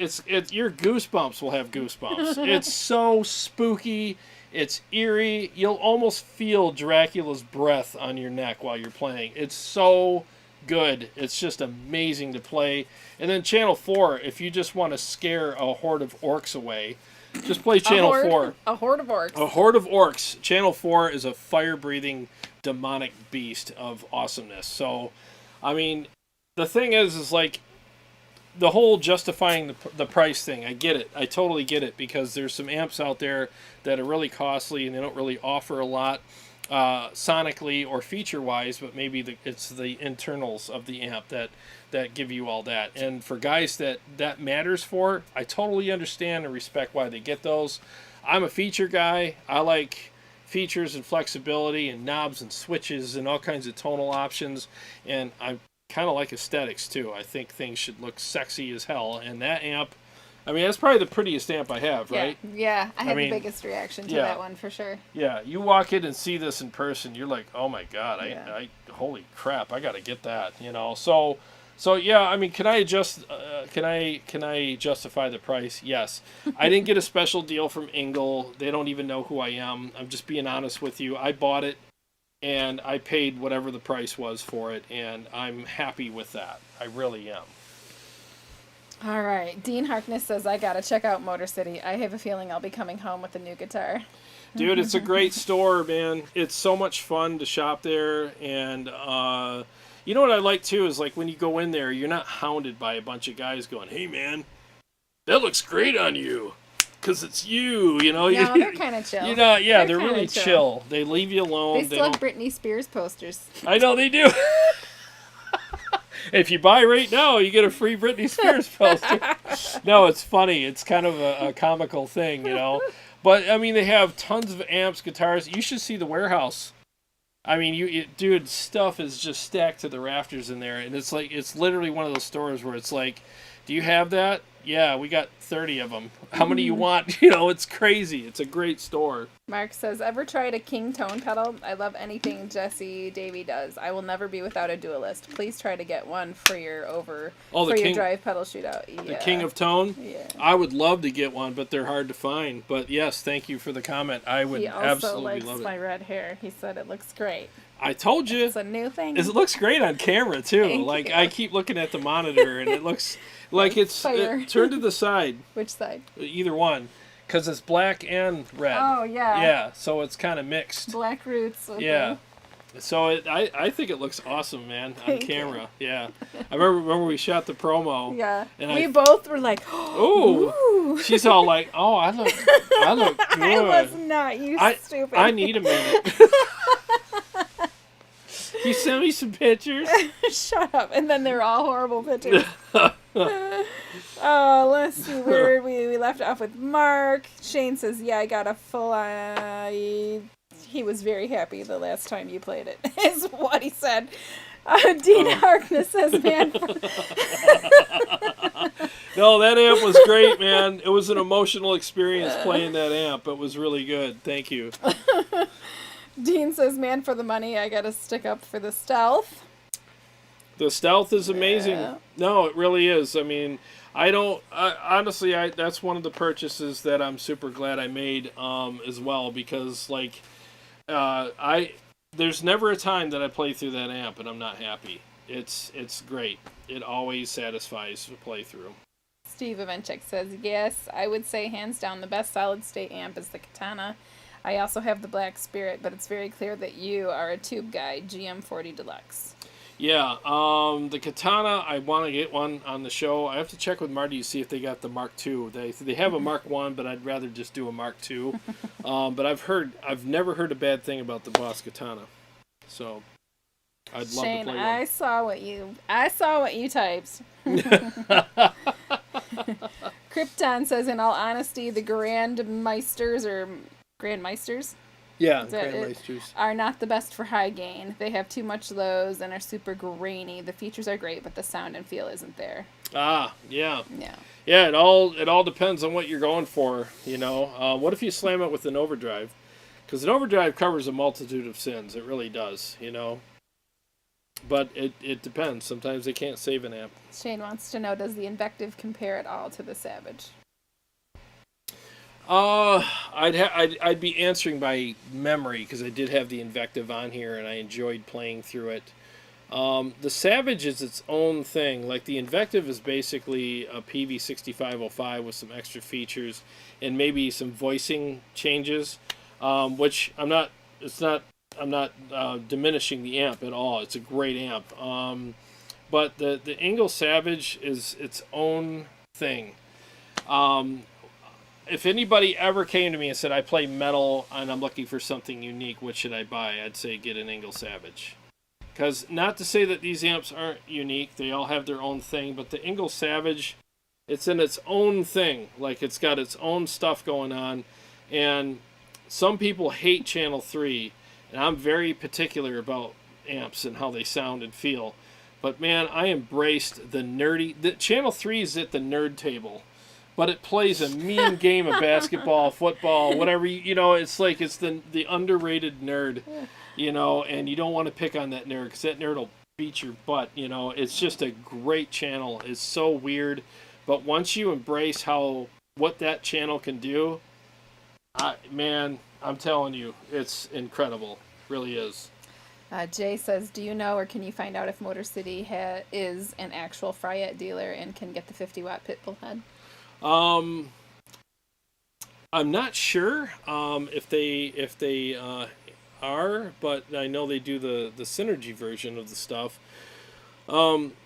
your goosebumps will have goosebumps. It's so spooky. It's eerie. You'll almost feel Dracula's breath on your neck while you're playing. It's so good. It's just amazing to play. And then channel 4, if you just want to scare a horde of orcs away, just play channel 4. A horde of orcs. A horde of orcs. Channel 4 is a fire-breathing demonic beast of awesomeness. So, I mean, the thing is like, the whole justifying the price thing, I get it. I totally get it, because there's some amps out there that are really costly and they don't really offer a lot sonically or feature-wise, but maybe it's the internals of the amp that give you all that. And for guys that matters for, I totally understand and respect why they get those. I'm a feature guy. I like features and flexibility and knobs and switches and all kinds of tonal options, and I kind of like aesthetics too. I think things should look sexy as hell, and that amp, I mean, that's probably the prettiest amp I have, right? Yeah, I had the biggest reaction to that one for sure. Yeah, you walk in and see this in person, you're like, oh my god, I holy crap, I gotta get that, you know. So yeah, I mean, can I justify the price? Yes. I didn't get a special deal from Engel. They don't even know who I am. I'm just being honest with you. I bought it, and I paid whatever the price was for it, and I'm happy with that. I really am. All right. Dean Harkness says, I gotta check out Motor City. I have a feeling I'll be coming home with a new guitar. Dude, it's a great store, man. It's so much fun to shop there, and you know what I like too is, like, when you go in there, you're not hounded by a bunch of guys going, hey man, that looks great on you, because it's you, you know. No, they're kind of chill. You know, yeah, they're really chill. They leave you alone. They still have Britney Spears posters. I know they do. If you buy right now, you get a free Britney Spears poster. No, it's funny. It's kind of a comical thing, you know. But, I mean, they have tons of amps, guitars. You should see the warehouse. I mean, dude, stuff is just stacked to the rafters in there. And it's like, it's literally one of those stores where it's like, do you have that? Yeah, we got 30 of them. How many you want? You know, it's crazy. It's a great store. Mark says, ever tried a King tone pedal? I love anything Jesse Davey does. I will never be without a duelist. Please try to get one for your your drive pedal shootout. Yeah. The King of Tone? Yeah. I would love to get one, but they're hard to find. But yes, thank you for the comment. I would absolutely love it. He also likes my red hair. He said it looks great. I told you. It's a new thing. It looks great on camera, too. Thank you. I keep looking at the monitor, and it looks like it's turned to the side. Which side? Either one. Because it's black and red. Oh, yeah. Yeah, so it's kind of mixed. Black roots. Okay. Yeah. So I think it looks awesome, man, on camera. Yeah. I remember we shot the promo. Yeah. And we both were like, oh. She's all like, oh, I look good. I was not. You stupid. I need a minute. You sent me some pictures. Shut up. And then they're all horrible pictures. Oh, let's see where we left off with Mark. Shane says, yeah, I got a full he was very happy the last time you played it, is what he said. Dean Harkness says, man. No, that amp was great, man. It was an emotional experience playing that amp. It was really good. Thank you. Dean says, man, for the money, I got to stick up for the Stealth. The Stealth is amazing. Yeah. No, it really is. I mean, honestly, that's one of the purchases that I'm super glad I made as well, because, like, there's never a time that I play through that amp and I'm not happy. It's great. It always satisfies the playthrough. Steve Evenchek says, yes, I would say hands down the best solid state amp is the Katana. I also have the Black Spirit, but it's very clear that you are a tube guy, GM40 Deluxe. Yeah, the Katana, I want to get one on the show. I have to check with Marty to see if they got the Mark II. They have a Mark 1, but I'd rather just do a Mark II. But I've never heard a bad thing about the Boss Katana. So I'd love Shane, to play one. I saw what you typed. Krypton says, in all honesty, the Grandmeisters Yeah, Grandmeisters are not the best for high gain. They have too much lows and are super grainy. The features are great, but the sound and feel isn't there. Ah, yeah. Yeah. Yeah, it all depends on what you're going for, you know. What if you slam it with an overdrive? Because an overdrive covers a multitude of sins. It really does, you know. But it depends. Sometimes they can't save an amp. Shane wants to know, does the Invective compare at all to the Savage? I'd be answering by memory because I did have the Invective on here and I enjoyed playing through it. The Savage is its own thing. Like the Invective is basically a PV6505 with some extra features and maybe some voicing changes, which I'm not diminishing the amp at all. It's a great amp. But the Engel Savage is its own thing. If anybody ever came to me and said, I play metal and I'm looking for something unique, what should I buy? I'd say get an Engel Savage. Because not to say that these amps aren't unique, they all have their own thing, but the Engel Savage, it's in its own thing. Like it's got its own stuff going on. And some people hate Channel 3, and I'm very particular about amps and how they sound and feel. But man, I embraced the nerdy... Channel 3 is at the nerd table. But it plays a mean game of basketball, football, whatever. You know, it's like it's the underrated nerd, you know, and you don't want to pick on that nerd because that nerd will beat your butt, you know. It's just a great channel. It's so weird. But once you embrace what that channel can do, man, I'm telling you, it's incredible. It really is. Jay says, do you know or can you find out if Motor City is an actual Fryette dealer and can get the 50-watt Pitbull head? I'm not sure if they are, but I know they do the Synergy version of the stuff.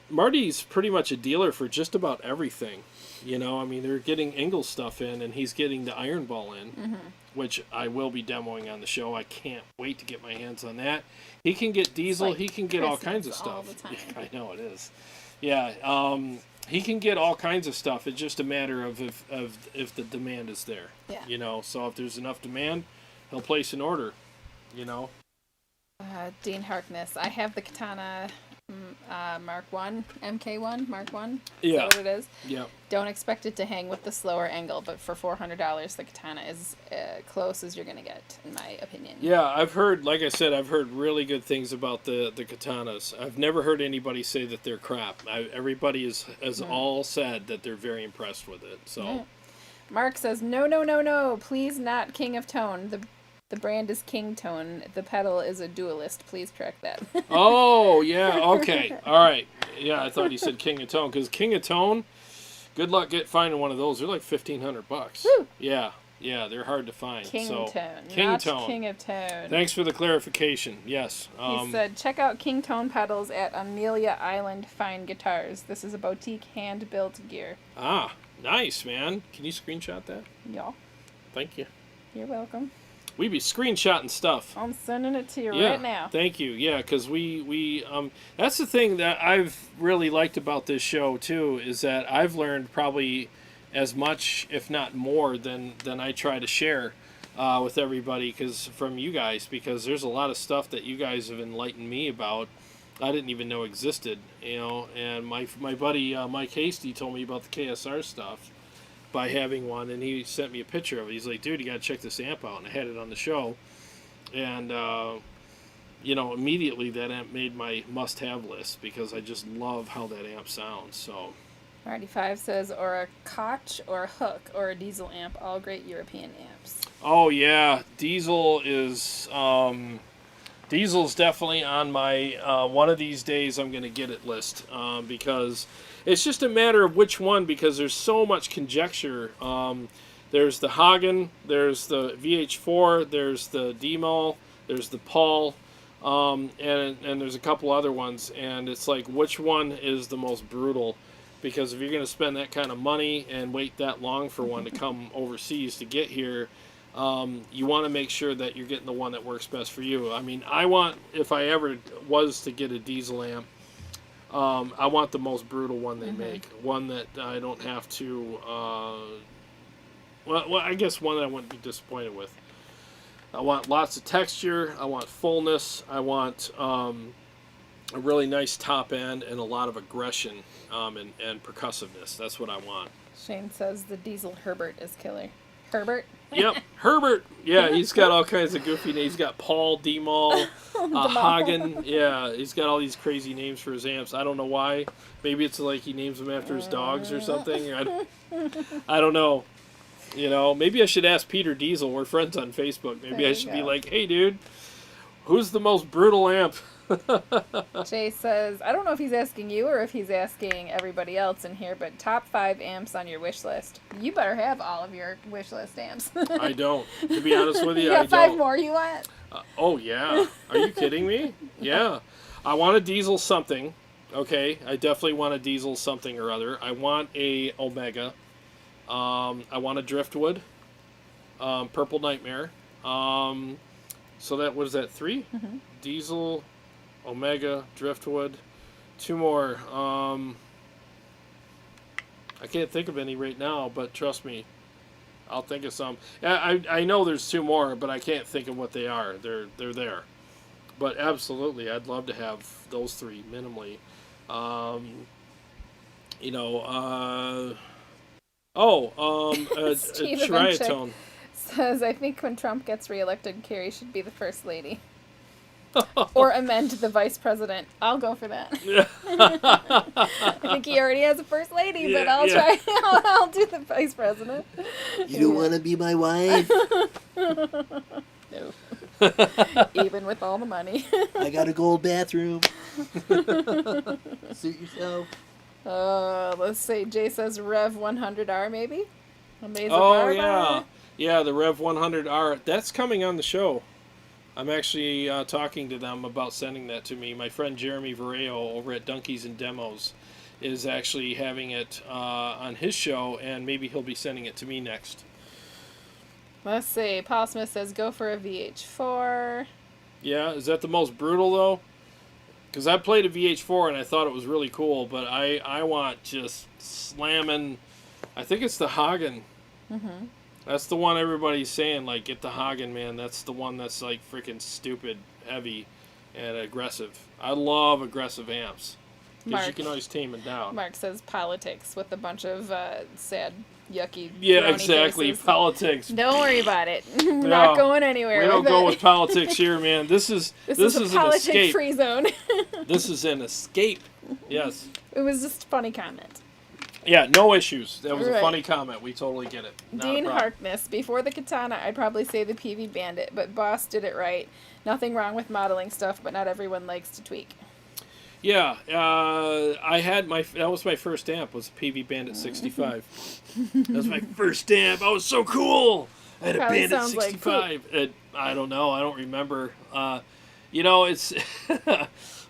Marty's pretty much a dealer for just about everything. You know, I mean, they're getting Engel's stuff in, and he's getting the Iron Ball in, which I will be demoing on the show. I can't wait to get my hands on that. He can get diesel. He can get all kinds of stuff. All the time. Yeah, I know it is. Yeah. He can get all kinds of stuff. It's just a matter of if the demand is there. Yeah. You know, so if there's enough demand, he'll place an order. You know. Dean Harkness, I have the Katana Mark 1, MK1, Mark 1. Yeah. Is that what it is? Yeah. Don't expect it to hang with the slower angle, but for $400, the Katana is close as you're going to get, in my opinion. Yeah, I've heard, like I said, I've heard really good things about the Katanas. I've never heard anybody say that they're crap. Everybody has all said that they're very impressed with it. So. Yeah. Mark says, no, please not King of Tone. The brand is King Tone. The pedal is a dualist. Please correct that. Oh, yeah, okay. All right. Yeah, I thought you said King of Tone, because King of Tone, good luck finding one of those. They're like $1,500. Woo! Yeah, they're hard to find. King Tone, King not Tone. King of Tone. Thanks for the clarification. Yes. He said, check out King Tone pedals at Amelia Island Fine Guitars. This is a boutique hand-built gear. Ah, nice, man. Can you screenshot that? Y'all. Thank you. You're welcome. We be screenshotting stuff. I'm sending it to you right now. Thank you. Yeah, because we that's the thing that I've really liked about this show too, is that I've learned probably as much, if not more, than I try to share with everybody from you guys, because there's a lot of stuff that you guys have enlightened me about I didn't even know existed, you know. And my buddy Mike Hasty told me about the KSR stuff by having one, and he sent me a picture of it. He's like, dude, you gotta check this amp out, and I had it on the show, and you know, immediately that amp made my must-have list because I just love how that amp sounds. So Marty5 says, or a Koch or a Hook or a diesel amp, all great European amps. Oh yeah, Diesel's definitely on my one of these days I'm gonna get it list, because it's just a matter of which one, because there's so much conjecture. There's the Hagen, there's the VH4, there's the Demol, there's the Paul, and there's a couple other ones, and it's like, which one is the most brutal? Because if you're going to spend that kind of money and wait that long for one to come overseas to get here, you want to make sure that you're getting the one that works best for you. I mean, if I ever was to get a diesel amp, I want the most brutal one they make. One that I don't have to... well, I guess one that I wouldn't be disappointed with. I want lots of texture. I want fullness. I want a really nice top end and a lot of aggression and percussiveness. That's what I want. Shane says the Diesel Herbert is killer. Herbert? Yep, Herbert. Yeah, he's got all kinds of goofy names. He's got Paul, D-Mall, Hagen. Yeah, he's got all these crazy names for his amps. I don't know why. Maybe it's like he names them after his dogs or something. I don't know. You know, maybe I should ask Peter Diesel. We're friends on Facebook. Maybe I should be like, hey, dude, who's the most brutal amp? Jay says, I don't know if he's asking you or if he's asking everybody else in here, but top 5 amps on your wish list. You better have all of your wish list amps. I don't. To be honest with you, you I got don't. 5 more you want? Oh, yeah. Are you kidding me? Yeah. I want a Diesel something. Okay. I definitely want a Diesel something or other. I want a Omega. I want a Driftwood. Purple Nightmare. So that, what is that, 3? Diesel, Omega, Driftwood. 2 more. I can't think of any right now, but trust me, I'll think of some. I know there's 2 more, but I can't think of what they are. They're there. But absolutely, I'd love to have those 3 minimally. You know, a Steve Triatone. Says, I think when Trump gets reelected, Carrie should be the first lady. Or amend the vice president. I'll go for that. I think he already has a first lady, but I'll try. I'll do the vice president. You don't want to be my wife? No. Even with all the money. I got a gold bathroom. Suit yourself. Let's see. Jay says Rev 100R maybe? Yeah. Yeah, the Rev 100R. That's coming on the show. I'm actually talking to them about sending that to me. My friend Jeremy Vareo over at Donkeys and Demos is actually having it on his show, and maybe he'll be sending it to me next. Let's see. Paul Smith says go for a VH4. Yeah, is that the most brutal, though? Because I played a VH4 and I thought it was really cool, but I want just slamming. I think it's the Hagen. That's the one everybody's saying, like, get the Hagen, man. That's the one that's, like, freaking stupid, heavy, and aggressive. I love aggressive amps. Because you can always tame it down. Mark says politics with a bunch of sad, yucky, yeah, exactly. Faces. Politics. Don't worry about it. We're not going anywhere. We don't go with politics here, man. This is a an escape. politic-free zone. This is an escape. Yes. It was just a funny comment. Yeah, no issues. That was a funny comment. We totally get it. Dean Harkness. Before the Katana, I'd probably say the PV Bandit, but Boss did it right. Nothing wrong with modeling stuff, but not everyone likes to tweak. Yeah, I had that was my first amp, was a PV Bandit 65. That was my first amp. I was so cool. I had a Bandit 65. Like I don't know. I don't remember. You know, it's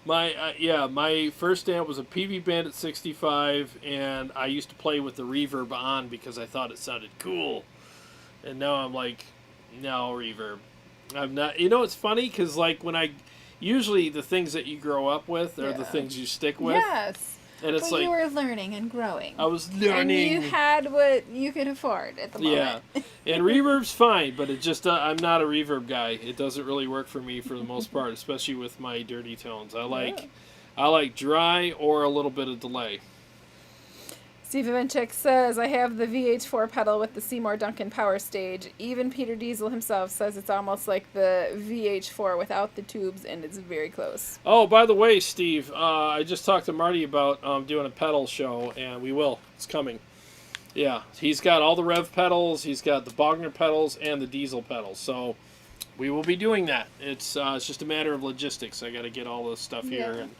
my first amp was a PV Bandit 65, and I used to play with the reverb on because I thought it sounded cool. And now I'm like, no reverb. I'm not. You know, it's funny because like usually the things that you grow up with are the things you stick with. Yes. And it's like you were learning and growing. I was learning. And you had what you could afford at the moment. Yeah. And reverb's fine, but it just I'm not a reverb guy. It doesn't really work for me for the most part, especially with my dirty tones. I like dry or a little bit of delay. Steve Ivanchik says, I have the VH4 pedal with the Seymour Duncan power stage. Even Peter Diesel himself says it's almost like the VH4 without the tubes, and it's very close. Oh, by the way, Steve, I just talked to Marty about doing a pedal show, and we will. It's coming. Yeah, he's got all the Rev pedals, he's got the Bogner pedals, and the Diesel pedals. So we will be doing that. It's just a matter of logistics. I got to get all this stuff here, and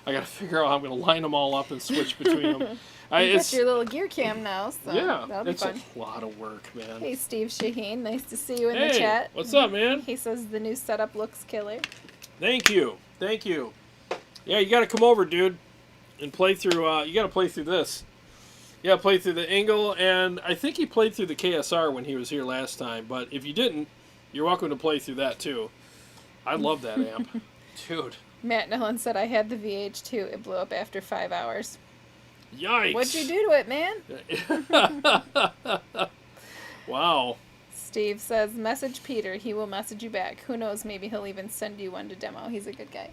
I got to figure out how I'm going to line them all up and switch between them. You got your little gear cam now, so that'll be fun. It's a lot of work, man. Hey, Steve Shaheen, nice to see you in the chat. What's up, man? He says the new setup looks killer. Thank you. Yeah, you got to come over, dude, and play through. You got to play through this. You got to play through the Engel, and I think he played through the KSR when he was here last time. But if you didn't, you're welcome to play through that too. I love that amp, dude. Matt Nolan said, I had the VH2. It blew up after 5 hours. Yikes. What'd you do to it, man? Wow. Steve says, message Peter. He will message you back. Who knows, maybe he'll even send you one to demo. He's a good guy.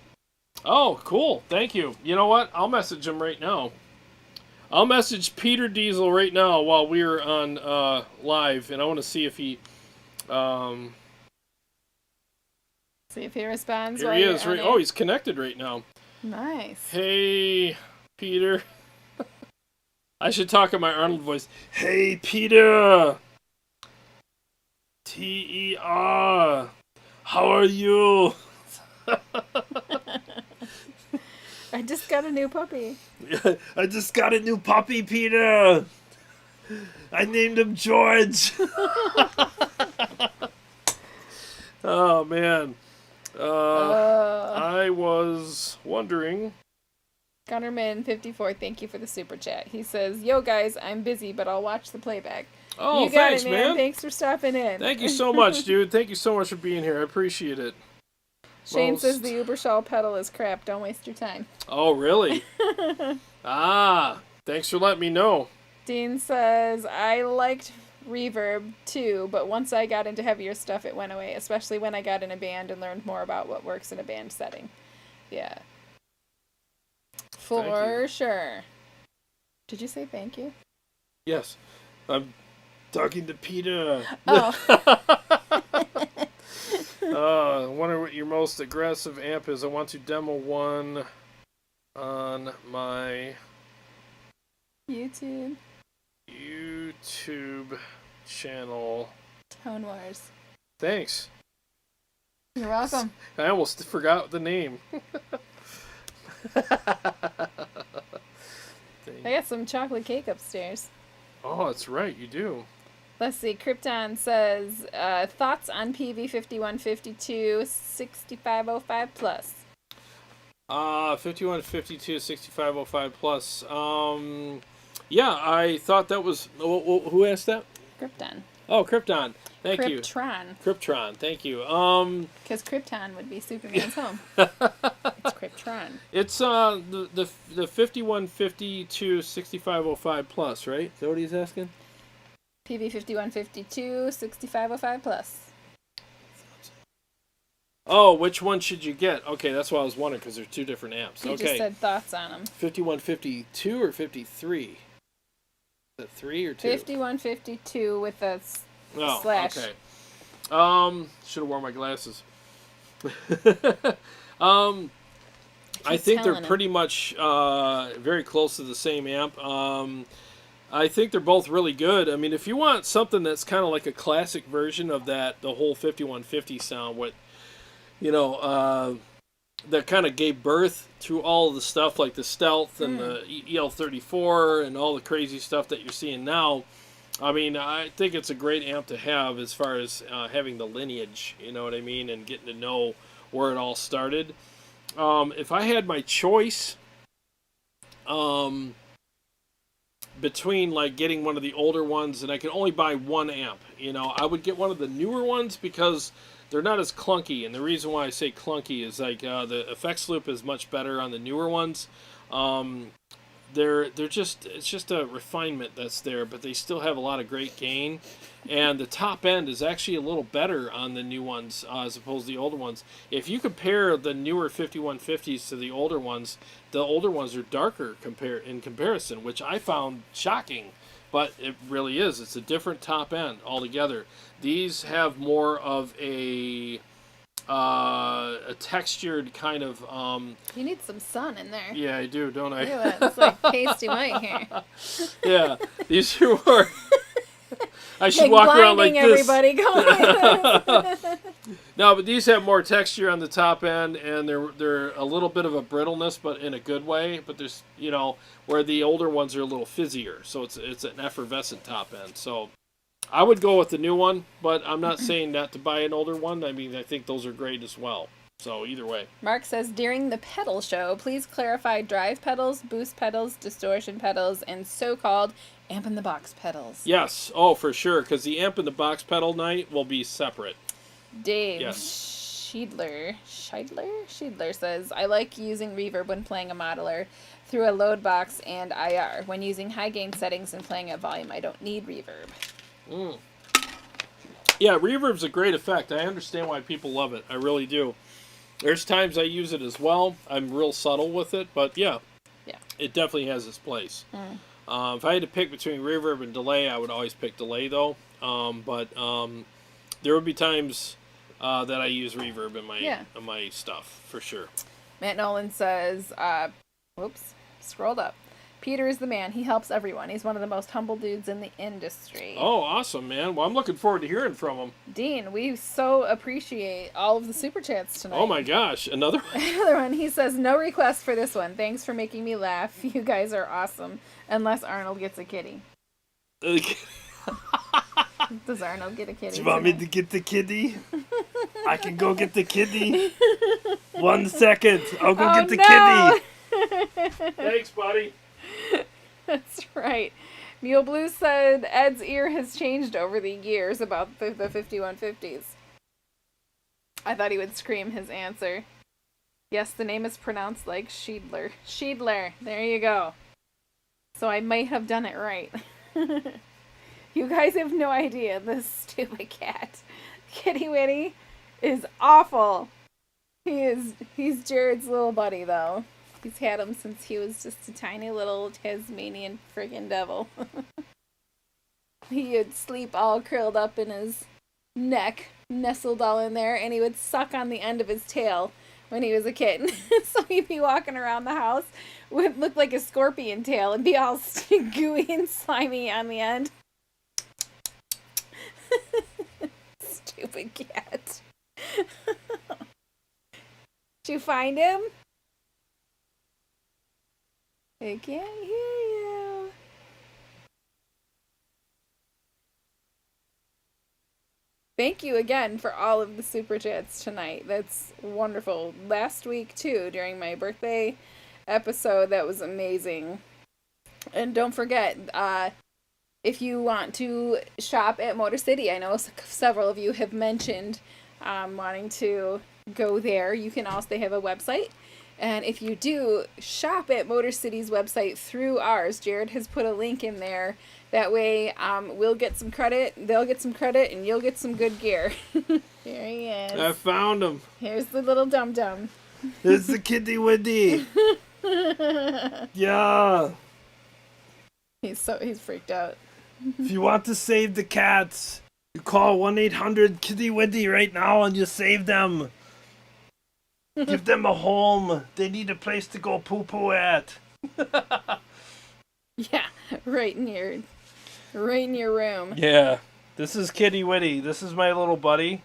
Oh, cool. Thank you. You know what? I'll message him right now. I'll message Peter Diesel right now while we're on live, and I want to see if he... See if he responds. Here he is. Right, oh, he's connected right now. Nice. Hey, Peter. I should talk in my Arnold voice. Hey, Peter. T-E-R. How are you? I just got a new puppy. I just got a new puppy, Peter. I named him George. Oh, man. I was wondering. Gunnerman 54, thank you for the super chat. He says, yo guys, I'm busy, but I'll watch the playback. Oh, you got thanks, it, man. man. Thanks for stopping in. Thank you so much, dude. Thank you so much for being here. I appreciate it. Shane says the Ubershaw pedal is crap. Don't waste your time. Oh, really? Thanks for letting me know. Dean says, I liked reverb too, but once I got into heavier stuff, it went away, especially when I got in a band and learned more about what works in a band setting. Yeah. For sure. Did you say thank you? Yes. I'm talking to Peter. Oh. I wonder what your most aggressive amp is. I want to demo one on my YouTube channel. Tone Wars. Thanks. You're welcome. I almost forgot the name. I got some chocolate cake upstairs. Oh, that's right, you do. Let's see. Krypton says, thoughts on PV5152 6505 plus? 5152 6505 plus. Yeah, I thought that was... Who asked that? Krypton. Oh, Krypton. Thank you. Kryptron. Thank you. Because Krypton would be Superman's home. It's Kryptron. It's the 5152 6505 plus, right? Is that what he's asking? PV5152 6505 plus. Oh, which one should you get? Okay, that's what I was wondering because they're two different amps. You just said thoughts on them. 5152 or 53? Is that 3 or 2? 5152 with a slash. Okay. Should have worn my glasses. I think they're pretty much very close to the same amp. I think they're both really good. I mean, if you want something that's kind of like a classic version of the whole 5150 sound, that kind of gave birth to all of the stuff like the Stealth and the EL34 and all the crazy stuff that you're seeing now. I mean, I think it's a great amp to have as far as having the lineage, you know what I mean, and getting to know where it all started. If I had my choice between like getting one of the older ones and I could only buy one amp, I would get one of the newer ones because they're not as clunky. And the reason why I say clunky is like the effects loop is much better on the newer ones. It's just a refinement that's there, but they still have a lot of great gain. And the top end is actually a little better on the new ones as opposed to the older ones. If you compare the newer 5150s to the older ones are darker in comparison, which I found shocking. But it really is. It's a different top end altogether. These have more of a textured kind of... you need some sun in there. Yeah, I do, don't I? Look at that. It's like pasty white here. Yeah, these are more... I should walk around like this. Everybody going. No, but these have more texture on the top end, and they're a little bit of a brittleness, but in a good way. But there's, where the older ones are a little fizzier, so it's an effervescent top end. So I would go with the new one, but I'm not saying not to buy an older one. I mean, I think those are great as well. So either way. Mark says, during the pedal show, please clarify drive pedals, boost pedals, distortion pedals, and so-called amp-in-the-box pedals. Yes. Oh, for sure, because the amp-in-the-box pedal night will be separate. Dave yes. Scheidler says, I like using reverb when playing a modeler through a load box and IR. When using high gain settings and playing at volume, I don't need reverb. Yeah, reverb's a great effect. I understand why people love it. I really do. There's times I use it as well. I'm real subtle with it, but yeah. It definitely has its place. If I had to pick between reverb and delay, I would always pick delay, though. But there would be times that I use reverb in my stuff, for sure. Matt Nolan says, whoops, scrolled up. Peter is the man. He helps everyone. He's one of the most humble dudes in the industry. Oh, awesome, man. Well, I'm looking forward to hearing from him. Dean, we so appreciate all of the super chats tonight. Oh, my gosh. Another one? Another one. He says, no request for this one. Thanks for making me laugh. You guys are awesome. Unless Arnold gets a kitty. Does Arnold get a kitty? Do you want me to get the kitty? I can go get the kitty. 1 second. I'll go get the kitty. Thanks, buddy. That's right. Mule Blue said Ed's ear has changed over the years about the 5150s. I thought he would scream his answer. Yes, the name is pronounced like Scheidler. Scheidler. There you go. So I might have done it right. You guys have no idea. This stupid cat. Kitty Witty is awful. He's Jared's little buddy, though. He's had him since he was just a tiny little Tasmanian friggin' devil. He would sleep all curled up in his neck, nestled all in there, and he would suck on the end of his tail when he was a kitten. So he'd be walking around the house, would look like a scorpion tail, and be all gooey and slimy on the end. Stupid cat. Did you find him? I can't hear you. Thank you again for all of the super chats tonight. That's wonderful. Last week, too, during my birthday episode, that was amazing. And don't forget, if you want to shop at Motor City, I know several of you have mentioned wanting to go there. You can also, they have a website. And if you do shop at Motor City's website through ours, Jared has put a link in there. That way, we'll get some credit, they'll get some credit, and you'll get some good gear. Here he is. I found him. Here's the little dum-dum. It's the kitty widdy. Yeah. He's freaked out. If you want to save the cats, you call 1-800-KITTY-WIDDY right now and you save them. Give them a home. They need a place to go poo-poo at. Yeah, right in your room. Yeah, this is Kitty Witty. This is my little buddy.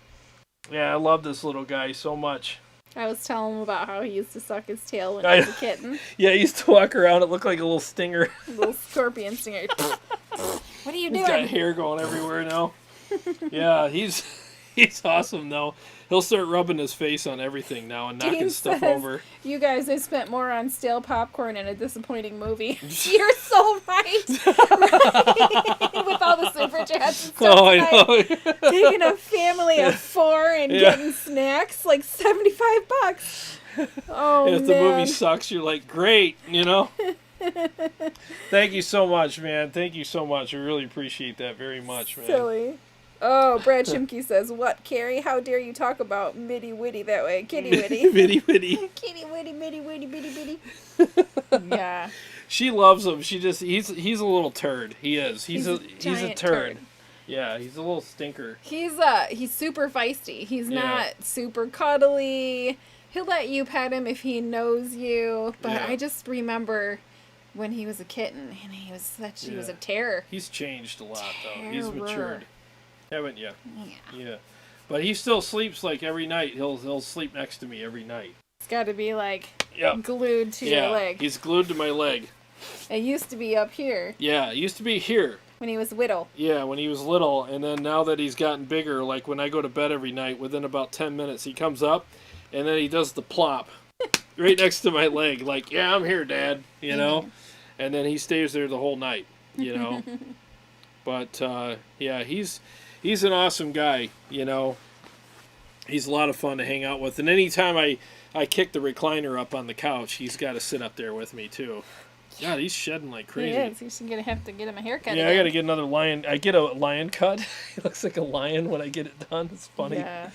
Yeah, I love this little guy so much. I was telling him about how he used to suck his tail when he was a kitten. Yeah, he used to walk around. It looked like a little stinger. A little scorpion stinger. What are you doing? He's got hair going everywhere now. Yeah, he's awesome though. He'll start rubbing his face on everything now and knocking stuff over. You guys have spent more on stale popcorn and a disappointing movie. You're so right. With all the super chats and stuff I know. Taking a family of 4 and getting snacks, like $75. Oh, if the movie sucks, you're like, great, you know? Thank you so much, man. Thank you so much. I really appreciate that very much, man. Silly. Oh, Brad Chimke says, what, Carrie? How dare you talk about Mitty Witty that way? Kitty Witty. Mitty Witty. Kitty Witty, Mitty Witty, Bitty Bitty. Yeah. She loves him. He's a little turd. He is. He's a turd. Yeah, he's a little stinker. He's super feisty. He's not super cuddly. He'll let you pet him if he knows you. But I just remember when he was a kitten and he was a terror. He's changed a lot though. He's matured. Haven't you? Yeah. But he still sleeps like every night. He'll sleep next to me every night. It's got to be like glued to your leg. He's glued to my leg. It used to be up here. Yeah, it used to be here. When he was little. Yeah, when he was little. And then now that he's gotten bigger, like when I go to bed every night, within about 10 minutes, he comes up and then he does the plop right next to my leg. Like, yeah, I'm here, Dad, you know? And then he stays there the whole night, you know? But, yeah, he's an awesome guy, you know. He's a lot of fun to hang out with. And anytime I kick the recliner up on the couch, he's got to sit up there with me, too. God, he's shedding like crazy. He is. He's going to have to get him a haircut. Yeah, again. I got to get another lion. I get a lion cut. He looks like a lion when I get it done. It's funny. Yeah.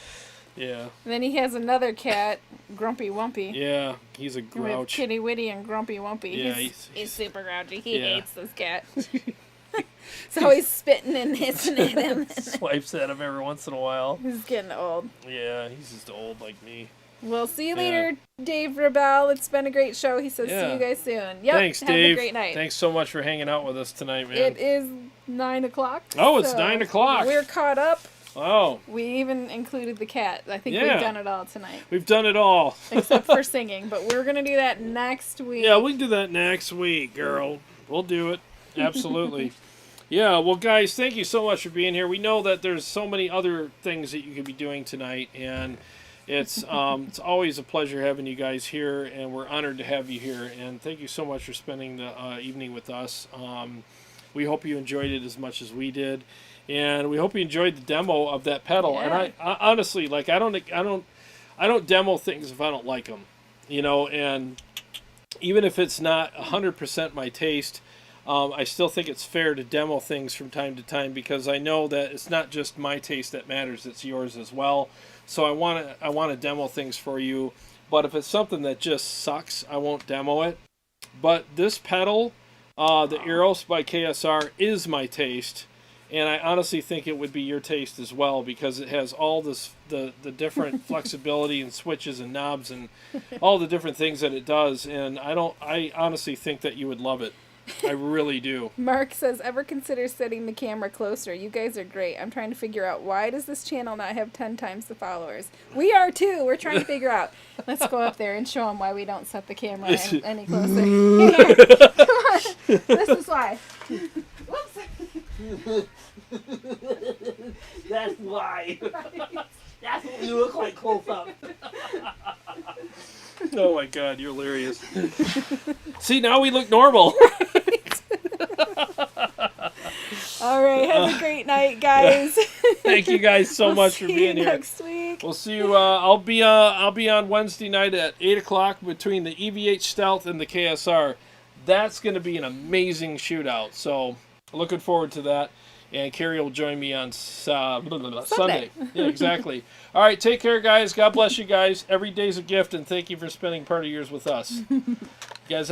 Yeah. And then he has another cat, Grumpy Wumpy. Yeah, he's a grouch. We have Kitty Witty and Grumpy Wumpy. Yeah, he's super grouchy. He hates this cat. He's always spitting and hissing at him. Swipes at him every once in a while. He's getting old. Yeah, he's just old like me. We'll see you later, Dave Rebel. It's been a great show. He says, see you guys soon. Yep, thanks, have Dave. a great night. Thanks so much for hanging out with us tonight, man. It is 9 o'clock. Oh, it's 9 o'clock. We're caught up. Oh. We even included the cat. I think we've done it all tonight. We've done it all. Except for singing. But we're going to do that next week. Yeah, we can do that next week, girl. We'll do it. Absolutely. Yeah, well, guys, thank you so much for being here. We know that there's so many other things that you could be doing tonight, and it's always a pleasure having you guys here, and we're honored to have you here. And thank you so much for spending the evening with us. We hope you enjoyed it as much as we did. And we hope you enjoyed the demo of that pedal. Yeah. And I honestly, like, I don't demo things if I don't like them, you know. And even if it's not 100% my taste, I still think it's fair to demo things from time to time, because I know that it's not just my taste that matters; it's yours as well. So I want to demo things for you. But if it's something that just sucks, I won't demo it. But this pedal, the EROS by KSR, is my taste. And I honestly think it would be your taste as well, because it has all this the different flexibility and switches and knobs and all the different things that it does. And I honestly think that you would love it. I really do. Mark says, ever consider setting the camera closer? You guys are great. I'm trying to figure out, why does this channel not have 10 times the followers? We are too. We're trying to figure out. Let's go up there and show them why we don't set the camera any closer. Here. Come on. This is why. Whoops. That's why. That's what you look like close up. Oh my God, you're hilarious. See, now we look normal. All right, have a great night, guys. Thank you guys so much for being here. Next week. We'll see you. I'll be on Wednesday night at 8 o'clock between the EVH Stealth and the KSR. That's going to be an amazing shootout. So looking forward to that. And Carrie will join me on Sunday. Yeah, exactly. All right, take care, guys. God bless you guys. Every day's a gift, and thank you for spending part of yours with us. You guys have